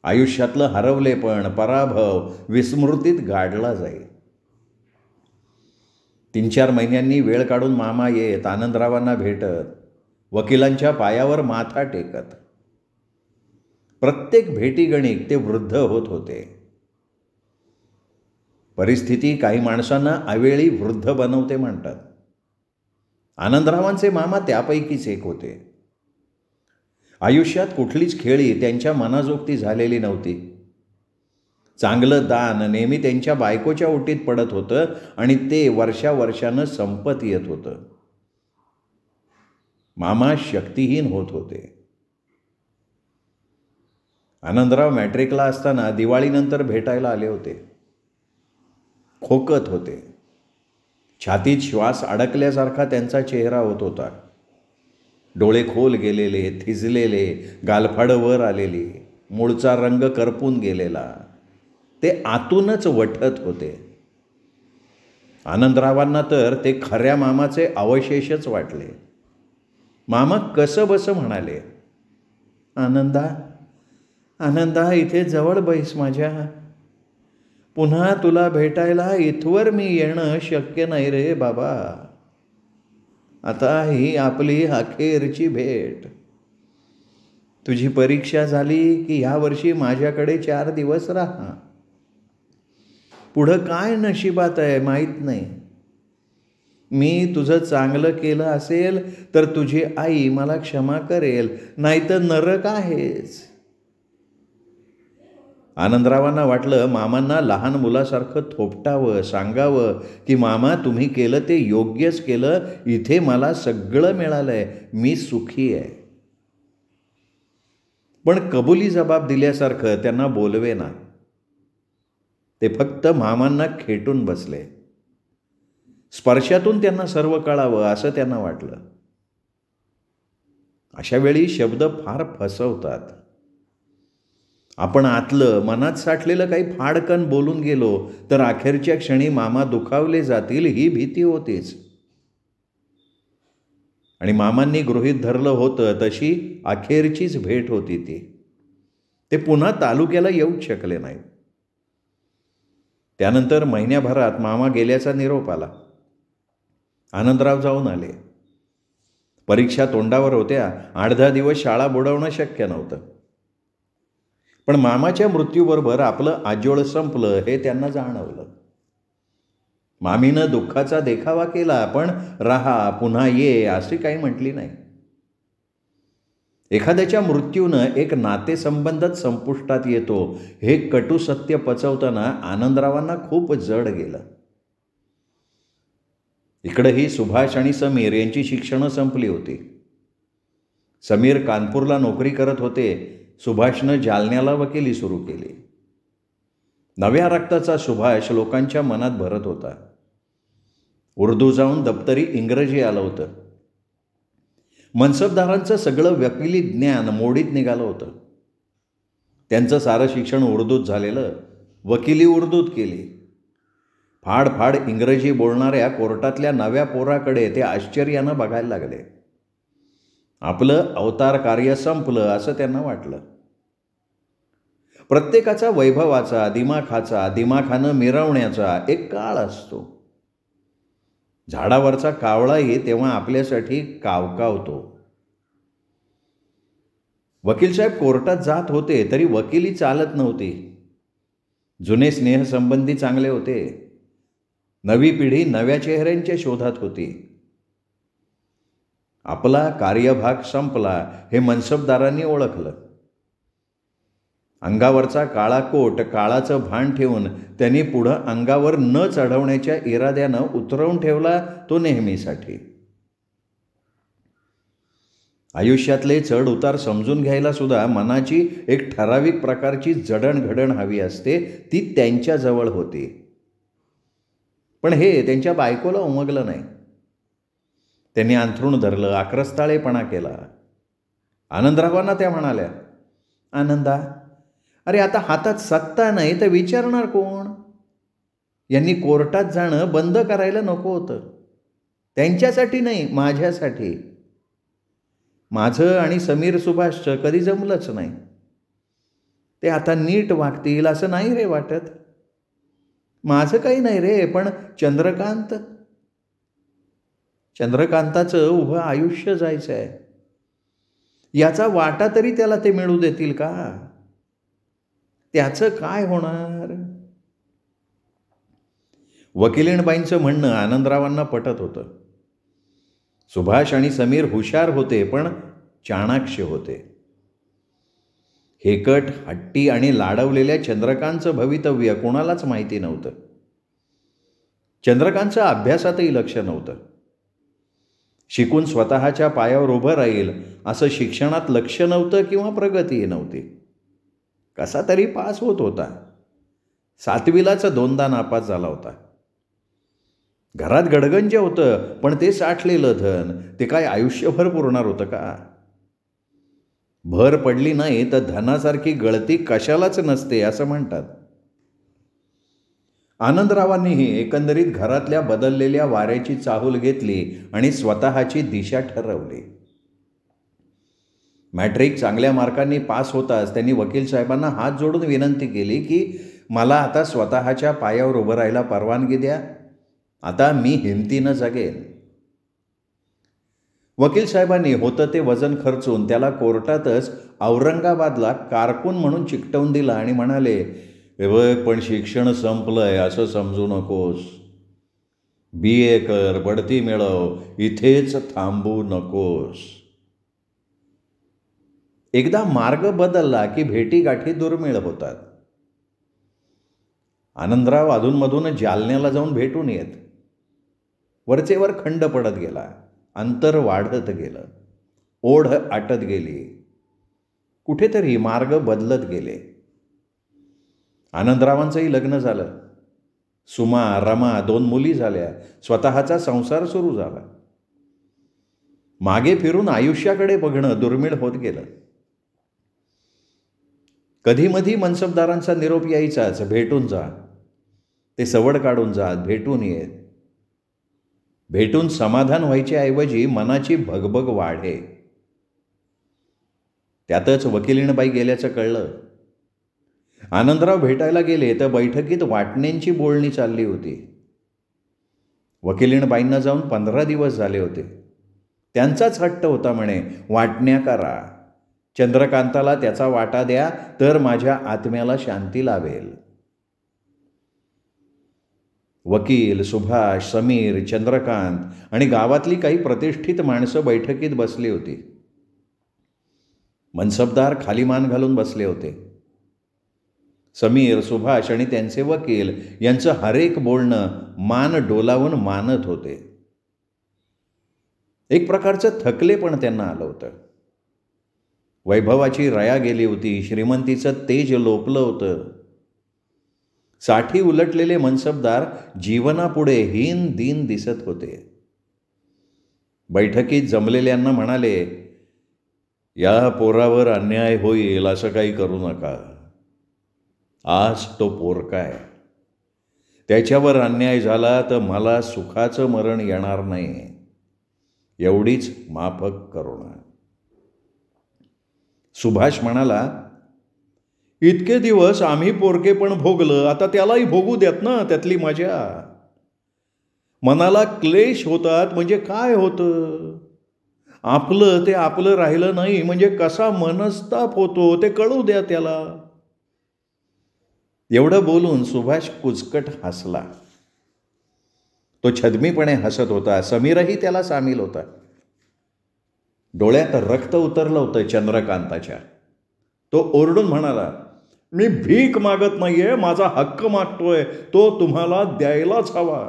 आयुष्यातलं हरवलेपण, पराभव विस्मृतीत गाडला जाईल. 3-4 महिन्यांनी वेळ काढून मामा येत, आनंदरावांना भेटत, वकिलांच्या पायावर माथा टेकत. प्रत्येक भेटीगणिक ते वृद्ध होत होते. परिस्थिती काही माणसांना अवेळी वृद्ध बनवते म्हणतात. आनंदरावांचे मामा त्यापैकीच एक होते. आयुष्यात कुठलीच खेळी त्यांच्या मनाजोगती झालेली नव्हती. चांगलं दान नेहमी त्यांच्या बायकोच्या ओटीत पडत होतं आणि ते वर्षावर्षानं संपत येत होतं. मामा शक्तिहीन होत होते. आनंदराव मॅट्रिकला असताना दिवाळीनंतर भेटायला आले होते. खोकत होते. छातीत श्वास अडकल्यासारखा त्यांचा चेहरा होत होता. डोळे खोल गेलेले, थिजलेले, गालफाडं वर आलेली, मूळचा रंग करपून गेलेला. ते आतूनच वठत होते. आनंदरावांना तर ते खऱ्या मामाचे अवशेषच वाटले. मामा कसं बसं म्हणाले, आनंदा, आनंदा, इथे जवळ बैस माझ्या. पुन्हा तुला भेटायला इथवर मी येणं शक्य नाही रे बाबा. आता ही आपली अखेरची भेट. तुझी परीक्षा झाली की ह्या वर्षी माझ्याकडे 4 दिवस राहा. पुढं काय नशिबात आहे माहीत नाही. मी तुझं चांगलं केलं असेल तर तुझी आई मला क्षमा करेल, नाहीतर नरक आहेच. आनंदरावांना वाटलं मामांना लहान मुलासारखं थोपटावं, सांगावं की मामा तुम्ही केलं ते योग्यच केलं, इथे मला सगळं मिळालंय, मी सुखी आहे. पण कबुली जबाब दिल्यासारखं त्यांना बोलवेना. ते फक्त मामांना खेटून बसले. स्पर्शातून त्यांना सर्व कळावं असं त्यांना वाटलं. अशा वेळी शब्द फार फसवतात. आपण आतलं मनात साठलेलं काही फाडकन बोलून गेलो तर अखेरच्या क्षणी मामा दुखावले जातील ही भीती होतीच. आणि मामांनी गृहीत धरलं होतं तशी अखेरचीच भेट होती ती. ते पुन्हा तालुक्याला येऊच शकले नाहीत. त्यानंतर महिन्याभरात मामा गेल्याचा निरोप आला. आनंदराव जाऊन आले. परीक्षा तोंडावर होत्या. 8-10 दिवस शाळा बुडवणं शक्य नव्हतं. पण मामाच्या मृत्यूबरोबर आपलं आजोळ संपलं हे त्यांना जाणवलं. मामीनं दुःखाचा देखावा केला, पण राहा, पुन्हा ये अशी काही म्हटली नाही. एखाद्याच्या मृत्यूनं एक नातेसंबंधच संपुष्टात येतो हे कटू सत्य पचवताना आनंदरावांना खूप जड गेलं. इकडंही सुभाष आणि समीर यांची शिक्षणं संपली होती. समीर कानपूरला नोकरी करत होते. सुभाषनं जालन्याला वकिली सुरू केली. नव्या रक्ताचा सुभाष लोकांच्या मनात भरत होता. उर्दू जाऊन दप्तरी इंग्रजी आलं होतं. मनसबदारांचं सगळं वकिली ज्ञान मोडीत निघालं होतं. त्यांचं सारं शिक्षण उर्दूत झालेलं. वकिली उर्दूत केली. फाड इंग्रजी बोलणाऱ्या कोर्टातल्या नव्या पोराकडे ते आश्चर्यानं बघायला लागले. आपलं अवतार कार्य संपलं असं त्यांना वाटलं. प्रत्येकाचा वैभवाचा, दिमाखानं मिरवण्याचा एक काळ असतो. झाडावरचा कावळाही तेव्हा आपल्यासाठी कावकावतो. वकीलसाहेब कोर्टात जात होते तरी वकिली चालत नव्हती. जुने स्नेहसंबंधी चांगले होते. नवी पिढी नव्या चेहऱ्यांच्या शोधात होती. आपला कार्यभाग संपला हे मनसबदारांनी ओळखलं. अंगावरचा काळा कोट काळाचं भान ठेवून त्यांनी पुढं अंगावर न चढवण्याच्या इराद्यानं उतरवून ठेवला तो नेहमीसाठी. आयुष्यातले चढ उतार समजून घ्यायला सुद्धा मनाची एक ठराविक प्रकारची जडणघडण हवी असते. ती त्यांच्याजवळ होती. पण हे त्यांच्या बायकोला उमगलं नाही. त्यांनी अंथरूण धरलं, आक्रस्ताळेपणा केला. आनंदरावांना त्या म्हणाल्या, आनंदा, अरे आता हातात सत्ता नाही तर विचारणार कोण? यांनी कोर्टात जाणं बंद करायला नको होतं. त्यांच्यासाठी नाही, माझ्यासाठी. माझं आणि समीर सुभाषचं कधी जमलंच नाही. ते आता नीट वागतील असं नाही रे वाटत. माझं काही नाही रे, पण चंद्रकांताचं उभं आयुष्य जायचं आहे. याचा वाटा तरी त्याला ते मिळू देतील का? त्याचं काय होणार? वकिलीणबाईंचं म्हणणं आनंदरावांना पटत होतं. सुभाष आणि समीर हुशार होते, पण चाणाक्ष होते. हेकट, हट्टी आणि लाडवलेल्या चंद्रकांतचं भवितव्य कोणालाच माहिती नव्हतं. चंद्रकांतचं अभ्यासातही लक्ष नव्हतं. शिकून स्वतःच्या पायावर उभं राहील असं शिक्षणात लक्ष नव्हतं किंवा प्रगतीही नव्हती. कसा तरी पास होत होता. 7वीलाच 2दा नापास झाला होता. घरात गडगंज होतं, पण ते साठलेलं धन ते काय आयुष्यभर पुरणार होतं का? भर पडली नाही तर धनासारखी गळती कशालाच नसते असं म्हणतात. आनंदरावांनीही एकंदरीत घरातल्या बदललेल्या वाऱ्याची चाहूल घेतली आणि स्वतःची दिशा ठरवली. मॅट्रिक चांगल्या मार्कांनी पास होताच त्यांनी वकील साहेबांना हात जोडून विनंती केली की मला आता स्वतःच्या पायावर उभं राहायला परवानगी द्या. आता मी हिमतीनं जगेन. वकील साहेबांनी होतं ते वजन खर्चून त्याला कोर्टातच औरंगाबादला कारकून म्हणून चिकटवून दिला आणि म्हणाले, हे बघ, पण शिक्षण संपलंय असं समजू नकोस. BA कर, बढती मिळव, इथेच थांबू नकोस. एकदा मार्ग बदलला की भेटीगाठी दुर्मिळ होतात. आनंदराव अधूनमधून जालन्याला जाऊन भेटून येत. वरचेवर खंड पडत गेला. अंतर वाढत गेलं. ओढ आटत गेली. कुठेतरी मार्ग बदलत गेले. आनंदरावांचंही लग्न झालं. सुमा, रमा 2 मुली झाल्या. स्वतःचा संसार सुरू झाला. मागे फिरून आयुष्याकडे बघणं दुर्मिळ होत गेलं. कधीमधी मनसबदारांचा निरोप यायचाच, भेटून जा. ते सवड काढून जात, भेटून येत. भेटून समाधान व्हायच्या ऐवजी मनाची भगभग वाढे. त्यातच वकिलीणबाई गेल्याचं कळलं. आनंदराव भेटायला गेले तर बैठकीत वाटण्यांची बोलणी चालली होती. वकिलीणबाईंना जाऊन 15 दिवस झाले होते. त्यांचाच हट्ट होता म्हणे, वाटण्या करा. चंद्रकांताला त्याचा वाटा द्या तर माझ्या आत्म्याला शांती लाभेल. वकील, सुभाष, समीर, चंद्रकांत आणि गावातली काही प्रतिष्ठित माणसं बैठकीत बसली होती. मनसबदार खाली मान घालून बसले होते. समीर, सुभाष आणि त्यांचे वकील यांचं हरेक बोलणं मान डोलावून मानत होते. एक प्रकारचं थकलेपण त्यांना आलं होतं. वैभवाची रया गेली होती. श्रीमंतीचं तेज लोपलं होतं. साठी उलटलेले मनसबदार जीवनापुढे हीन दीन दिसत होते. बैठकीत जमलेल्यांना म्हणाले, या पोरावर अन्याय होईल असं काही करू नका. आज तो पोरका आहे. त्याच्यावर अन्याय झाला तर मला सुखाचं मरण येणार नाही. एवढीच माफक करुणा. सुभाष म्हणाला, इतके दिवस आम्ही पोरकेपण भोगलं, आता त्यालाही भोगू देत ना त्यातली मजा. मनाला क्लेश होतात म्हणजे काय होतं? आपलं ते आपलं राहिलं नाही म्हणजे कसा मनस्ताप होतो ते कळू द्या त्याला. एवढं बोलून सुभाष कुचकट हसला. तो छदमीपणे हसत होता. समीरही त्याला सामील होता. डोळ्यात रक्त उतरलं होतं चंद्रकांताच्या. तो ओरडून म्हणाला, मी भीक मागत नाहीये, माझा हक्क मागतोय, तो तुम्हाला द्यायलाच हवा.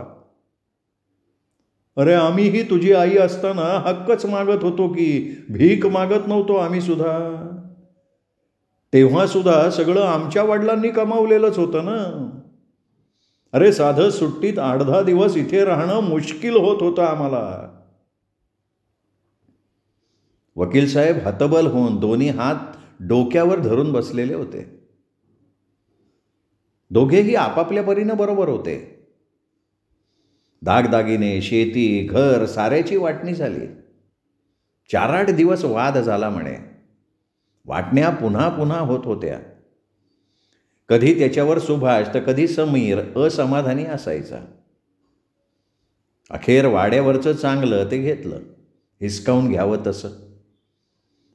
अरे आम्हीही तुझी आई असताना हक्कच मागत होतो की, भीक मागत नव्हतो आम्ही सुद्धा. तेव्हा सुद्धा सगळं आमच्या वडिलांनी कमावलेलंच होतं ना. अरे साधं सुट्टीत 8-10 दिवस इथे राहणं मुश्किल होत होतं आम्हाला. वकील साहेब हतबल होऊन दोन्ही हात डोक्यावर धरून बसलेले होते. दोघेही आपापल्या परीनं बरोबर होते. दागदागिने, शेती, घर साऱ्याची वाटणी झाली. 4-8 दिवस वाद झाला म्हणे. वाटण्या पुन्हा पुन्हा होत होत्या. कधी त्याच्यावर सुभाष तर कधी समीर असमाधानी असायचा. अखेर वाड्यावरचं चांगलं ते घेतलं, हिसकावून घ्यावं तसं,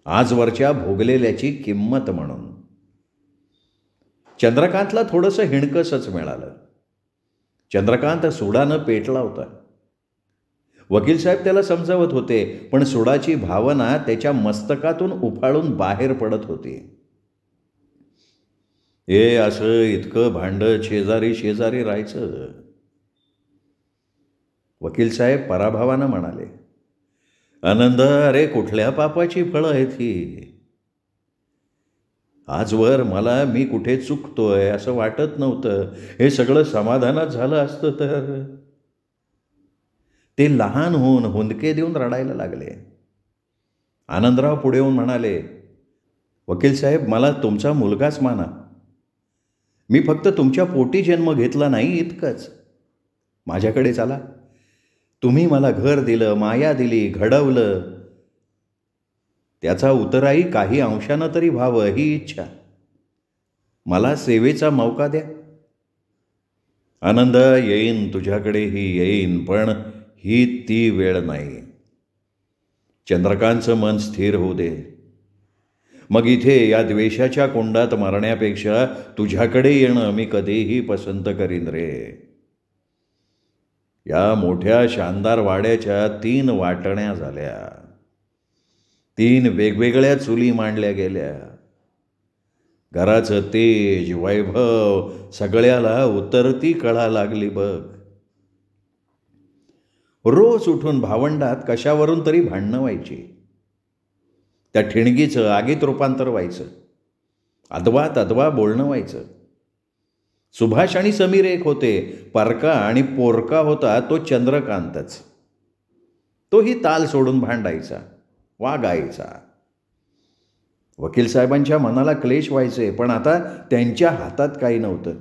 आजवरच्या भोगलेल्याची किंमत म्हणून. चंद्रकांतला थोडंसं हिणकसच मिळालं. चंद्रकांत सुडानं पेटला होता. वकील साहेब त्याला समजावत होते, पण सुडाची भावना त्याच्या मस्तकातून उफाळून बाहेर पडत होती. हे असं इतकं भांडं शेजारी शेजारी राहायचं. वकील साहेब पराभावानं म्हणाले, आनंद, अरे कुठल्या पापाची फळं आहेत ही? आजवर मला मी कुठे चुकतोय असं वाटत नव्हतं. हे सगळं समाधानात झालं असतं तर. ते लहान होऊन हुंदके देऊन रडायला लागले. आनंदराव पुढे येऊन म्हणाले, वकील साहेब, मला तुमचा मुलगाच माना. मी फक्त तुमच्या पोटी जन्म घेतला नाही इतकंच. माझ्याकडे चला. तुम्ही मला घर दिलं, माया दिली, घडवलं. त्याचा उतराई काही अंशानं तरी व्हावं ही इच्छा. मला सेवेचा मौका द्या. आनंद, येईन तुझ्याकडेही येईन, पण ही ती वेळ नाही. चंद्रकांतचं मन स्थिर होऊ दे. मग इथे या द्वेषाच्या कुंडात मरण्यापेक्षा तुझ्याकडे येणं मी कधीही पसंत करीन रे. या मोठ्या शानदार वाड्याच्या 3 वाटण्या झाल्या. 3 वेगवेगळ्या चुली मांडल्या गेल्या. घराचं तेज, वैभव सगळ्याला उतरती कळा लागली बघ. रोज उठून भावंडात कशावरून तरी भांडणं व्हायची. त्या ठिणगीचं आगीत रूपांतर व्हायचं. अद्वात अद्वा बोलणं व्हायचं. सुभाष आणि समीर एक होते, परका आणि पोरका होता तो चंद्रकांतच. तोही ताल सोडून भांडायचा, वागायचा. वकील साहेबांच्या मनाला क्लेश व्हायचे, पण आता त्यांच्या हातात काही नव्हतं.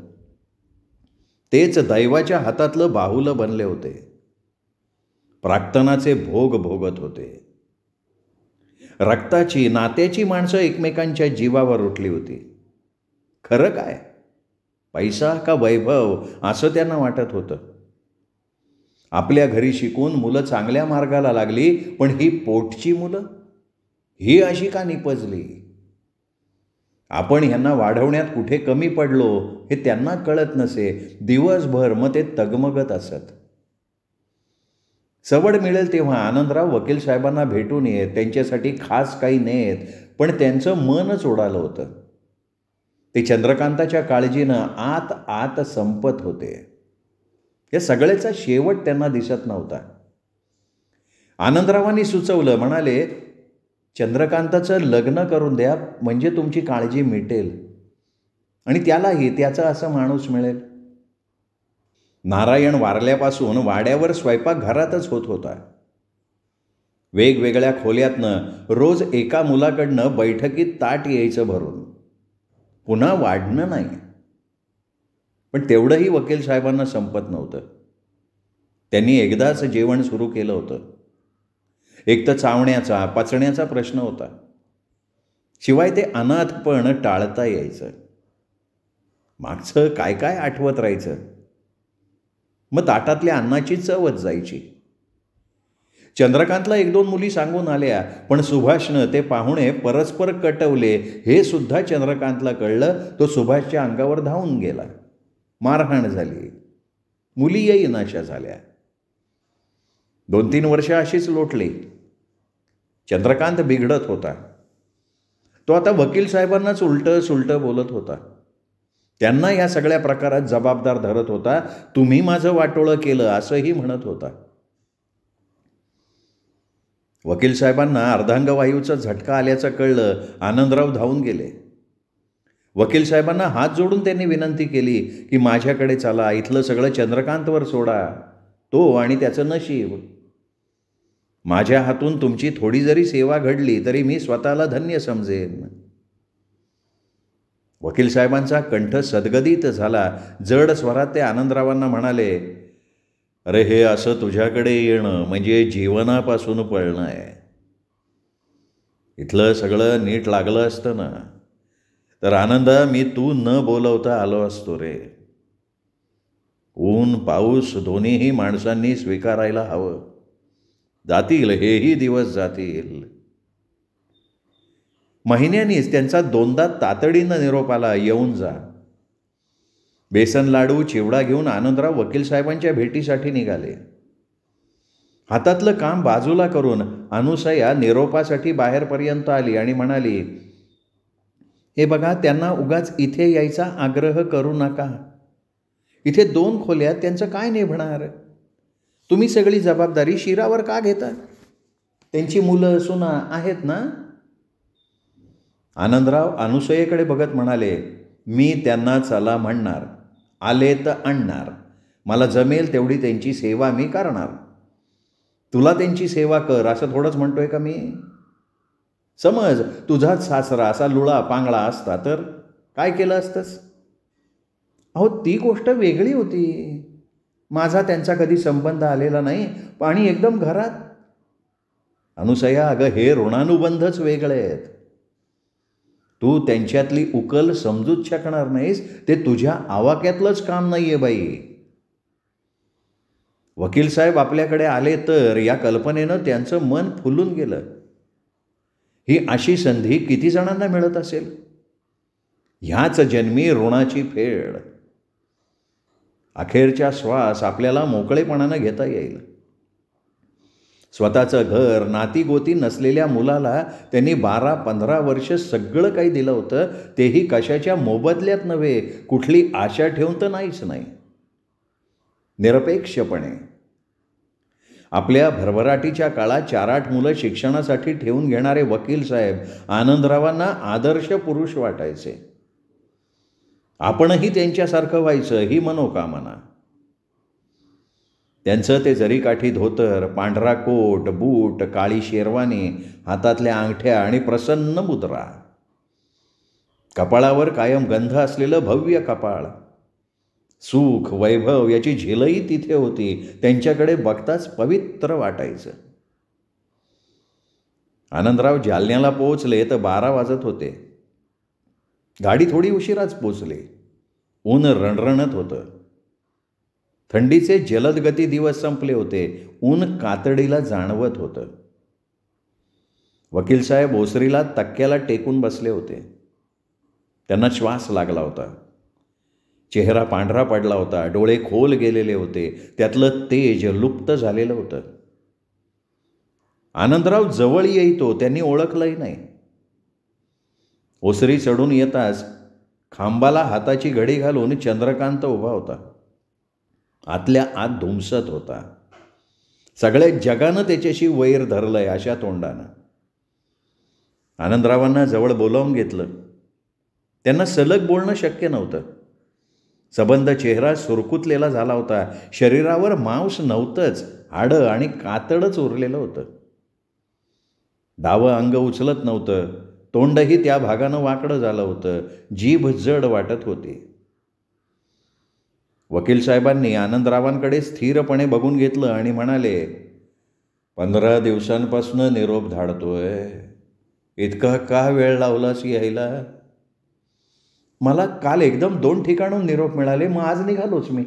तेच दैवाच्या हातातलं बाहुलं बनले होते. प्राक्तनाचे भोग भोगत होते. रक्ताची, नात्याची माणसं एकमेकांच्या जीवावर उठली होती. खरं काय, पैसा का वैभव असं त्यांना वाटत होतं. आपल्या घरी शिकून मुलं चांगल्या मार्गाला लागली, पण ही पोटची मुलं ही अशी का निपजली? आपण ह्यांना वाढवण्यात कुठे कमी पडलो हे त्यांना कळत नसे. दिवसभर मग ते तगमगत असत. सवड मिळेल तेव्हा आनंदराव वकील साहेबांना भेटून येत, त्यांच्यासाठी खास काही नेत, पण त्यांचं मनच उडालं होतं. ते चंद्रकांताच्या काळजीनं आत आत संपत होते. या सगळ्याचा शेवट त्यांना दिसत नव्हता. आनंदरावांनी सुचवलं, म्हणाले, चंद्रकांताचं लग्न करून द्या, म्हणजे तुमची काळजी मिटेल आणि त्यालाही त्याचा असं माणूस मिळेल. नारायण वारल्यापासून वाड्यावर स्वयंपाक घरातच होत होता. वेगवेगळ्या खोल्यातनं रोज एका मुलाकडनं बैठकीत ताट यायचं भरून. पुन्हा वाढणं नाही. पण तेवढंही वकील साहेबांना संपत नव्हतं. त्यांनी एकदाच जेवण सुरू केलं होतं. एक तर चावण्याचा, पचण्याचा प्रश्न होता. शिवाय ते अनाथपण टाळता यायचं. मागचं काय काय आठवत राहायचं. मग ताटातल्या अन्नाची चवच जायची. चंद्रकांतला 1-2 मुली सांगून आल्या, पण सुभाषनं ते पाहुणे परस्पर कटवले हे सुद्धा चंद्रकांतला कळलं. तो सुभाषच्या अंगावर धावून गेला. मारहाण झाली. मुली येईनाशा झाल्या. 2-3 वर्ष अशीच लोटली. चंद्रकांत बिघडत होता. तो आता वकील साहेबांनाच उलटं सुलटं बोलत होता. त्यांना या सगळ्या प्रकारात जबाबदार धरत होता. तुम्ही माझं वाटोळं केलं असंही म्हणत होता. वकील साहेबांना अर्धांगवायूचा झटका आल्याचं कळलं. आनंदराव धावून गेले. वकील साहेबांना हात जोडून त्यांनी विनंती केली की माझ्याकडे चला, इथलं सगळं चंद्रकांतवर सोडा. तो आणि त्याचं नशीब. माझ्या हातून तुमची थोडी जरी सेवा घडली तरी मी स्वतःला धन्य समजेन. वकील साहेबांचा कंठ सदगदित झाला. जड स्वरात ते आनंदरावांना म्हणाले, अरे हे असं तुझ्याकडे येणं म्हणजे जीवनापासून पळणं आहे. इथलं सगळं नीट लागलं असतं ना तर आनंदा मी तू न बोलवता आलो असतो रे. ऊन पाऊस दोन्हीही माणसांनी स्वीकारायला हवं. जातील, हेही दिवस जातील. महिन्यांनीच त्यांचा 2दा तातडीनं निरोप आला, येऊन जा. बेसन लाडू चिवडा घेऊन आनंदराव वकील साहेबांच्या भेटीसाठी निघाले. हातातलं काम बाजूला करून अनुसया निरोपासाठी बाहेरपर्यंत आली आणि म्हणाली, हे बघा, त्यांना उगाच इथे यायचा आग्रह करू नका. इथे 2 खोल्यात त्यांचं काय निभणार? तुम्ही सगळी जबाबदारी शिरावर का घेता? त्यांची मुलं सुना आहेत ना? आनंदराव अनुसयेकडे बघत म्हणाले, मी त्यांना चला म्हणणार, आले तर आणणार. मला जमेल तेवढी त्यांची सेवा मी करणार. तुला त्यांची सेवा कर असं थोडंच म्हणतोय का मी? समज तुझाच सासरा असा लुळा पांगळा असता तर काय केलं असतंस? अहो, ती गोष्ट वेगळी होती. माझा त्यांचा कधी संबंध आलेला नाही आणि एकदम घरात. अनुसया, अगं, हे ऋणानुबंधच वेगळे आहेत. तू त्यांच्यातली उकल समजूच शकणार नाहीस. ते तुझ्या आवाक्यातलंच काम नाहीये बाई. वकील साहेब आपल्याकडे आले तर या कल्पनेनं त्यांचं मन फुलून गेलं. ही अशी संधी किती जणांना मिळत असेल? ह्याच जन्मी ऋणाची फेड. अखेरच्या श्वास आपल्याला मोकळेपणानं घेता येईल. स्वतःचं घर, नातीगोती नसलेल्या मुलाला त्यांनी 12-15 वर्ष सगळं काही दिलं होतं. तेही कशाच्या मोबदल्यात नव्हे, कुठली आशा ठेवून तर नाहीच नाही. निरपेक्षपणे. आपल्या भरभराटीच्या काळात 4-8 मुलं शिक्षणासाठी ठेवून घेणारे वकील साहेब आनंदरावांना आदर्श पुरुष वाटायचे. आपणही त्यांच्यासारखं व्हायचं ही मनोकामना. त्यांचं ते जरीकाठी धोतर, पांढरा कोट, बूट, काळी शेरवानी, हातातल्या अंगठ्या आणि प्रसन्न मुद्रा. कपाळावर कायम गंध असलेलं भव्य कपाळ. सुख, वैभव याची झिलही तिथे होती. त्यांच्याकडे बघताच पवित्र वाटायचं. आनंदराव जालन्याला पोहोचले तर 12 वाजत होते. गाडी थोडी उशिराच पोचली. ऊन रणरणत होतं. थंडीचे जलदगती दिवस संपले होते. ऊन कातडीला जाणवत होतं. वकील साहेब ओसरीला तक्क्याला टेकून बसले होते. त्यांना श्वास लागला होता. चेहरा पांढरा पडला होता. डोळे खोल गेलेले होते. त्यातलं तेज लुप्त झालेलं होतं. आनंदराव जवळ येतो त्यांनी ओळखलंही नाही. ओसरी चढून येताच खांबाला हाताची घडी घालून चंद्रकांत उभा होता. आतल्या आत धुमसत होता. सगळ्या जगानं त्याच्याशी वैर धरलंय अशा तोंडानं. आनंदरावांना जवळ बोलावून घेतलं. त्यांना सलग बोलणं शक्य नव्हतं. सबंध चेहरा सुरकुतलेला झाला होता. शरीरावर मांस नव्हतंच, हाडं आणि कातडच उरलेलं होतं. डावं अंग उचलत नव्हतं. तोंडही त्या भागानं वाकडं झालं होतं. जीभ जड वाटत होती. वकील साहेबांनी आनंदरावांकडे स्थिरपणे बघून घेतलं आणि म्हणाले, 15 दिवसांपासून निरोप धाडतोय. इतका का वेळ लावलास यायला? मला काल एकदम 2 ठिकाणून निरोप मिळाले, मग आज निघालोच मी.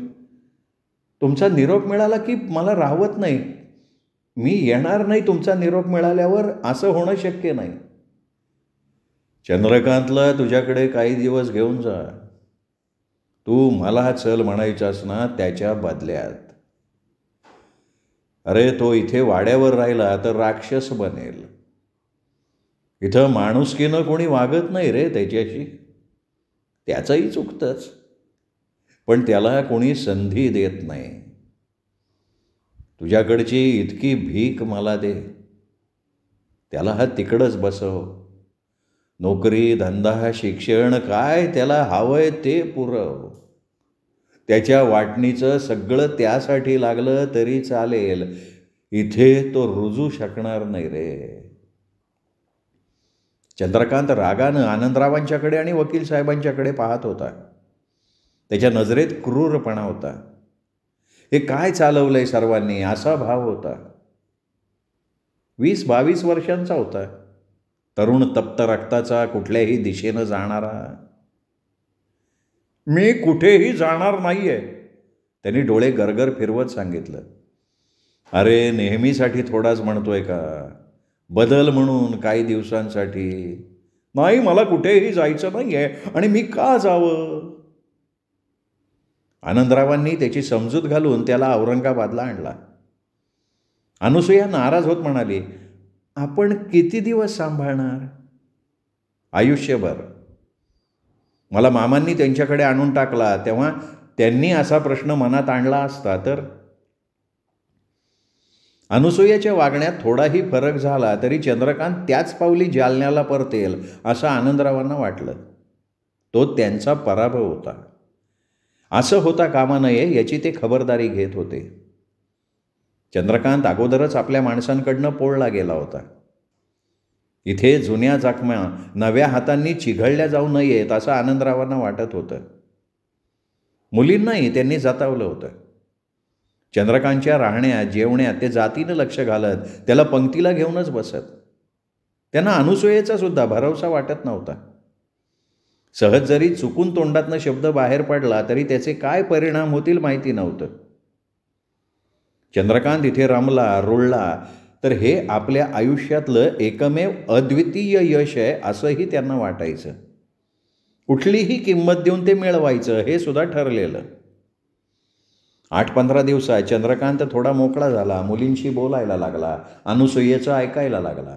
तुमचा निरोप मिळाला की मला राहवत नाही. मी येणार नाही तुमचा निरोप मिळाल्यावर, असं होणं शक्य नाही. चंद्रकांतला तुझ्याकडे काही दिवस घेऊन जा. तू मला चल म्हणायचास ना, त्याच्या बदल्यात. अरे, तो इथे वाड्यावर राहिला तर राक्षस बनेल. इथं माणुसकीनं कोणी वागत नाही रे त्याच्याशी. त्याचंही चुकतंच, पण त्याला कोणी संधी देत नाही. तुझ्याकडची इतकी भीक मला दे. त्याला हा तिकडंच बसव. नोकरी, धंदा, शिक्षण काय त्याला हवंय ते पुरव. त्याच्या वाटणीचं सगळं त्यासाठी लागलं तरी चालेल. इथे तो रुजू शकणार नाही रे. चंद्रकांत रागानं आनंदरावांच्याकडे आणि वकील साहेबांच्याकडे पाहत होता. त्याच्या नजरेत क्रूरपणा होता. हे काय चालवलंय सर्वांनी, असा भाव होता. 20-22 वर्षांचा होता. तरुण, तप्त रक्ताचा, कुठल्याही दिशेनं जाणारा. मी कुठेही जाणार नाही आहे, त्यांनी डोळे गरगर फिरवत सांगितलं. अरे नेहमीसाठी थोडाच म्हणतोय का? बदल म्हणून काही दिवसांसाठी. नाही, मला कुठेही जायचं नाही आहे आणि मी का जावं? आनंदरावांनी त्याची समजूत घालून त्याला औरंगाबादला आणला. अनुसूया नाराज होत म्हणाली, आपण किती दिवस सांभाळणार? आयुष्यभर. मला मामांनी त्यांच्याकडे आणून टाकला तेव्हा त्यांनी असा प्रश्न मनात आणला असता तर. अनुसूयाच्या वागण्यात थोडाही फरक झाला तरी चंद्रकांत त्याच पावली जालन्याला परतेल असं आनंदरावांना वाटलं. तो त्यांचा पराभव होता. असं होता कामा नये याची ते खबरदारी घेत होते. चंद्रकांत अगोदरच आपल्या माणसांकडनं पोळला गेला होता. इथे जुन्या जखमा नव्या हातांनी चिघळल्या जाऊ नयेत असं आनंदरावांना वाटत होतं. मुलींनाही त्यांनी जतावलं होतं. चंद्रकांतच्या राहण्यात जेवण्यात ते जातीनं लक्ष घालत, त्याला पंक्तीला घेऊनच बसत. त्यांना अनुसूयेचा सुद्धा भरवसा वाटत नव्हता. सहज जरी चुकून तोंडातनं शब्द बाहेर पडला तरी त्याचे काय परिणाम होतील माहिती नव्हतं. चंद्रकांत इथे रमला रुळला तर हे आपल्या आयुष्यातलं एकमेव अद्वितीय यश आहे असंही त्यांना वाटायचं. कुठलीही किंमत देऊन ते मिळवायचं हे सुद्धा ठरलेलं. 8-15 दिवसात चंद्रकांत थोडा मोकळा झाला. मुलींशी बोलायला लागला, अनुसूयेचं ऐकायला लागला.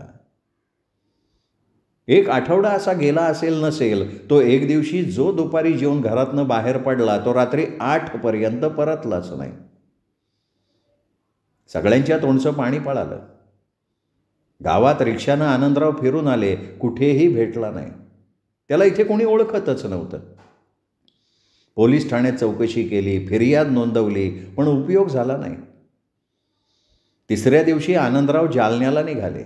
एक आठवडा असा गेला असेल नसेल तो एक दिवशी जो दुपारी जेवून घरातनं बाहेर पडला तो रात्री 8 परतलाच नाही. सगळ्यांच्या तोंडचं पाणी पळालं. गावात रिक्षानं आनंदराव फिरून आले, कुठेही भेटला नाही. त्याला इथे कोणी ओळखतच नव्हतं. पोलीस ठाण्यात चौकशी केली, फिर्याद नोंदवली, पण उपयोग झाला नाही. 3ऱ्या दिवशी आनंदराव जालन्याला निघाले.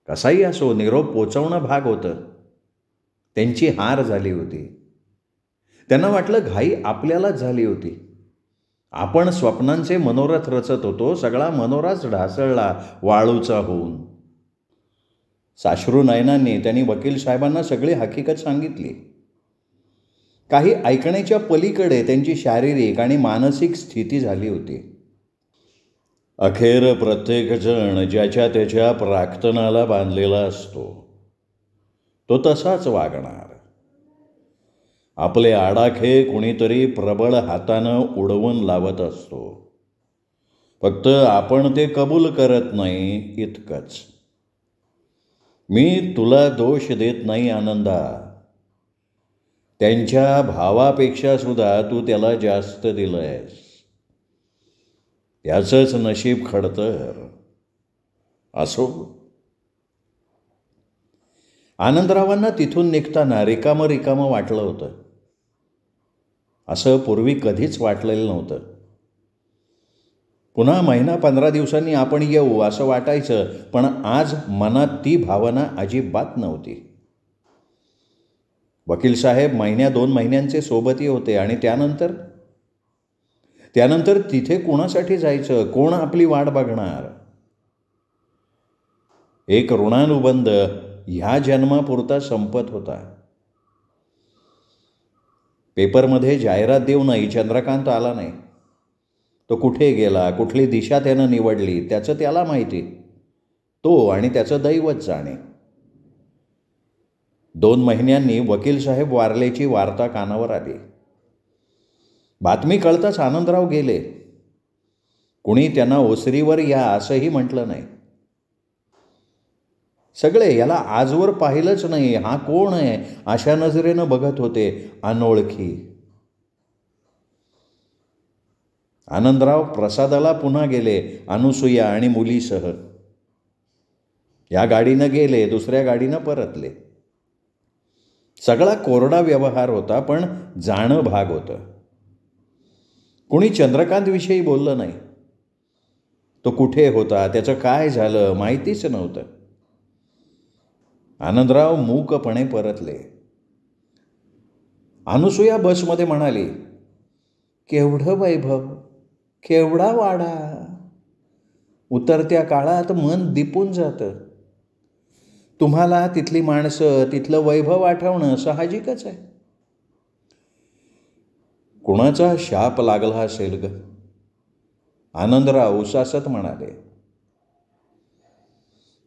कसाही असो निरोप पोचवणं भाग होतं. त्यांची हार झाली होती. त्यांना वाटलं घाई आपल्यालाच झाली होती. आपण स्वप्नांचे मनोरथ रचत होतो, सगळा मनोराच ढासळला वाळूचा होऊन. साश्रू नयनांनी त्यांनी वकील साहेबांना सगळी हकीकत सांगितली. काही ऐकण्याच्या पलीकडे त्यांची शारीरिक आणि मानसिक स्थिती झाली होती. अखेर प्रत्येकजण ज्याच्या त्याच्या प्राक्तनाला बांधलेला असतो तो तसाच वागणार. आपले आडाखे कुणीतरी प्रबळ हातानं उडवून लावत असतो. फक्त आपण ते कबूल करत नाही इतकंच. मी तुला दोष देत नाही आनंदा. त्यांच्या भावापेक्षा सुद्धा तू त्याला जास्त दिलंयस. त्याचंच नशीब खडतर. असो. आनंदरावांना तिथून निघताना रिकामं वाटलं होतं. असं पूर्वी कधीच वाटलेलं नव्हतं. पुन्हा 1-15 दिवसांनी आपण येऊ असं वाटायचं, पण आज मनात ती भावना अजिबात नव्हती. वकील साहेब 1-2 महिन्यांचे सोबतही होते आणि त्यानंतर तिथे कोणासाठी जायचं? कोण आपली वाट बघणार? एक ऋणानुबंध ह्या जन्मापुरता संपत होता. पेपरमध्ये जाहिरात देऊनही चंद्रकांत आला नाही. तो कुठे गेला, कुठली दिशा त्यानं निवडली त्याचं त्याला माहिती. तो आणि त्याचं दैवत जाणे. 2 महिन्यांनी वकील साहेब वारल्याची वार्ता कानावर आली. बातमी कळताच आनंदराव गेले. कुणी त्यांना ओसरीवर या असंही म्हटलं नाही. सगळे याला आजवर पाहिलंच नाही, हा कोण आहे अशा नजरेनं बघत होते. अनोळखी. आनंदराव प्रसादाला पुन्हा गेले अनुसूया आणि मुलीसह. या गाडीनं गेले, दुसऱ्या गाडीनं परतले. सगळा कोरडा व्यवहार होता, पण जाणं भाग होतं. कुणी चंद्रकांतविषयी बोललं नाही. तो कुठे होता, त्याचं काय झालं माहितीच नव्हतं. आनंदराव मूकपणे परतले. अनुसूया बसमध्ये म्हणाली, केवढं वैभव, केवढा वाडा. उतरत्या काळात मन दिपून जातं. तुम्हाला तिथली माणसं, तिथलं वैभव आठवणं साहजिकच आहे. कुणाचा शाप लागला असेल ग? आनंदराव उसासत म्हणाले.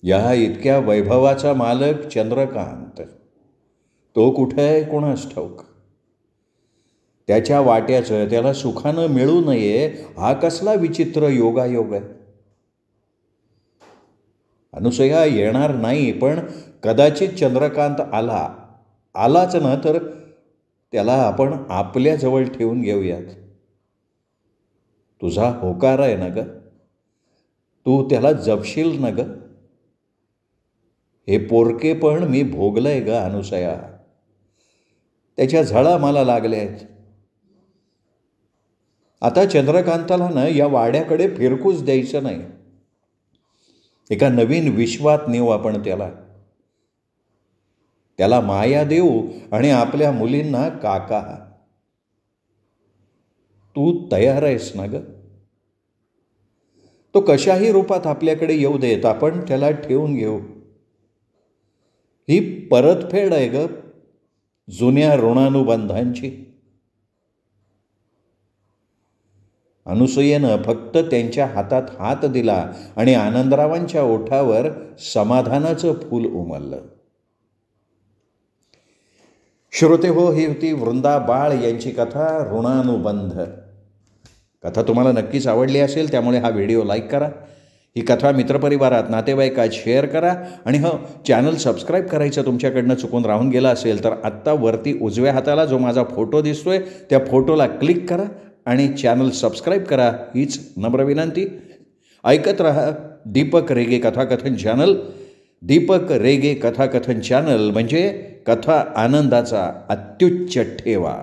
या इतक्या वैभवाचा मालक चंद्रकांत, तो कुठे आहे कोणास ठाऊक. त्याच्या वाट्याचं त्याला सुखानं मिळू नये हा कसला विचित्र योगायोग आहे. अनुसया येणार नाही, पण कदाचित चंद्रकांत आलाच ना तर त्याला आपण आपल्याजवळ ठेवून घेऊयात. तुझा होकार आहे ना ग, तू त्याला जपशील ना ग. हे पोरके पण मी भोगलंय ग अनुसया, त्याच्या झळा मला लागल्या आहेत. आता चंद्रकांताला ना या वाड्याकडे फिरकूच द्यायचं नाही. एका नवीन विश्वात नेऊ आपण त्याला माया देऊ आणि आपल्या मुलींना काका. तू तयार आहेस ना ग? तो कशाही रूपात आपल्याकडे येऊ देत, आपण त्याला ठेवून घेऊ. ही परतफेड आहे ग जुन्या ऋणानुबंधांची. अनुसयेनं फक्त त्यांच्या हातात हात दिला आणि आनंदरावांच्या ओठावर समाधानाचं फूल उमललं. श्रोते हो, ही होती वृंदा बाळ यांची कथा ऋणानुबंध. कथा तुम्हाला नक्कीच आवडली असेल, त्यामुळे हा व्हिडिओ लाईक करा. ही कथा मित्रपरिवारात, नातेवाईकात शेअर करा. आणि चॅनल सबस्क्राईब करायचं तुमच्याकडनं चुकून राहून गेलं असेल तर आत्ता वरती उजव्या हाताला जो माझा फोटो दिसतोय त्या फोटोला क्लिक करा आणि चॅनल सबस्क्राईब करा. हीच नम्र विनंती. ऐकत रहा दीपक रेगे कथाकथन चॅनल. दीपक रेगे कथाकथन चॅनल म्हणजे कथा आनंदाचा अत्युच्च ठेवा.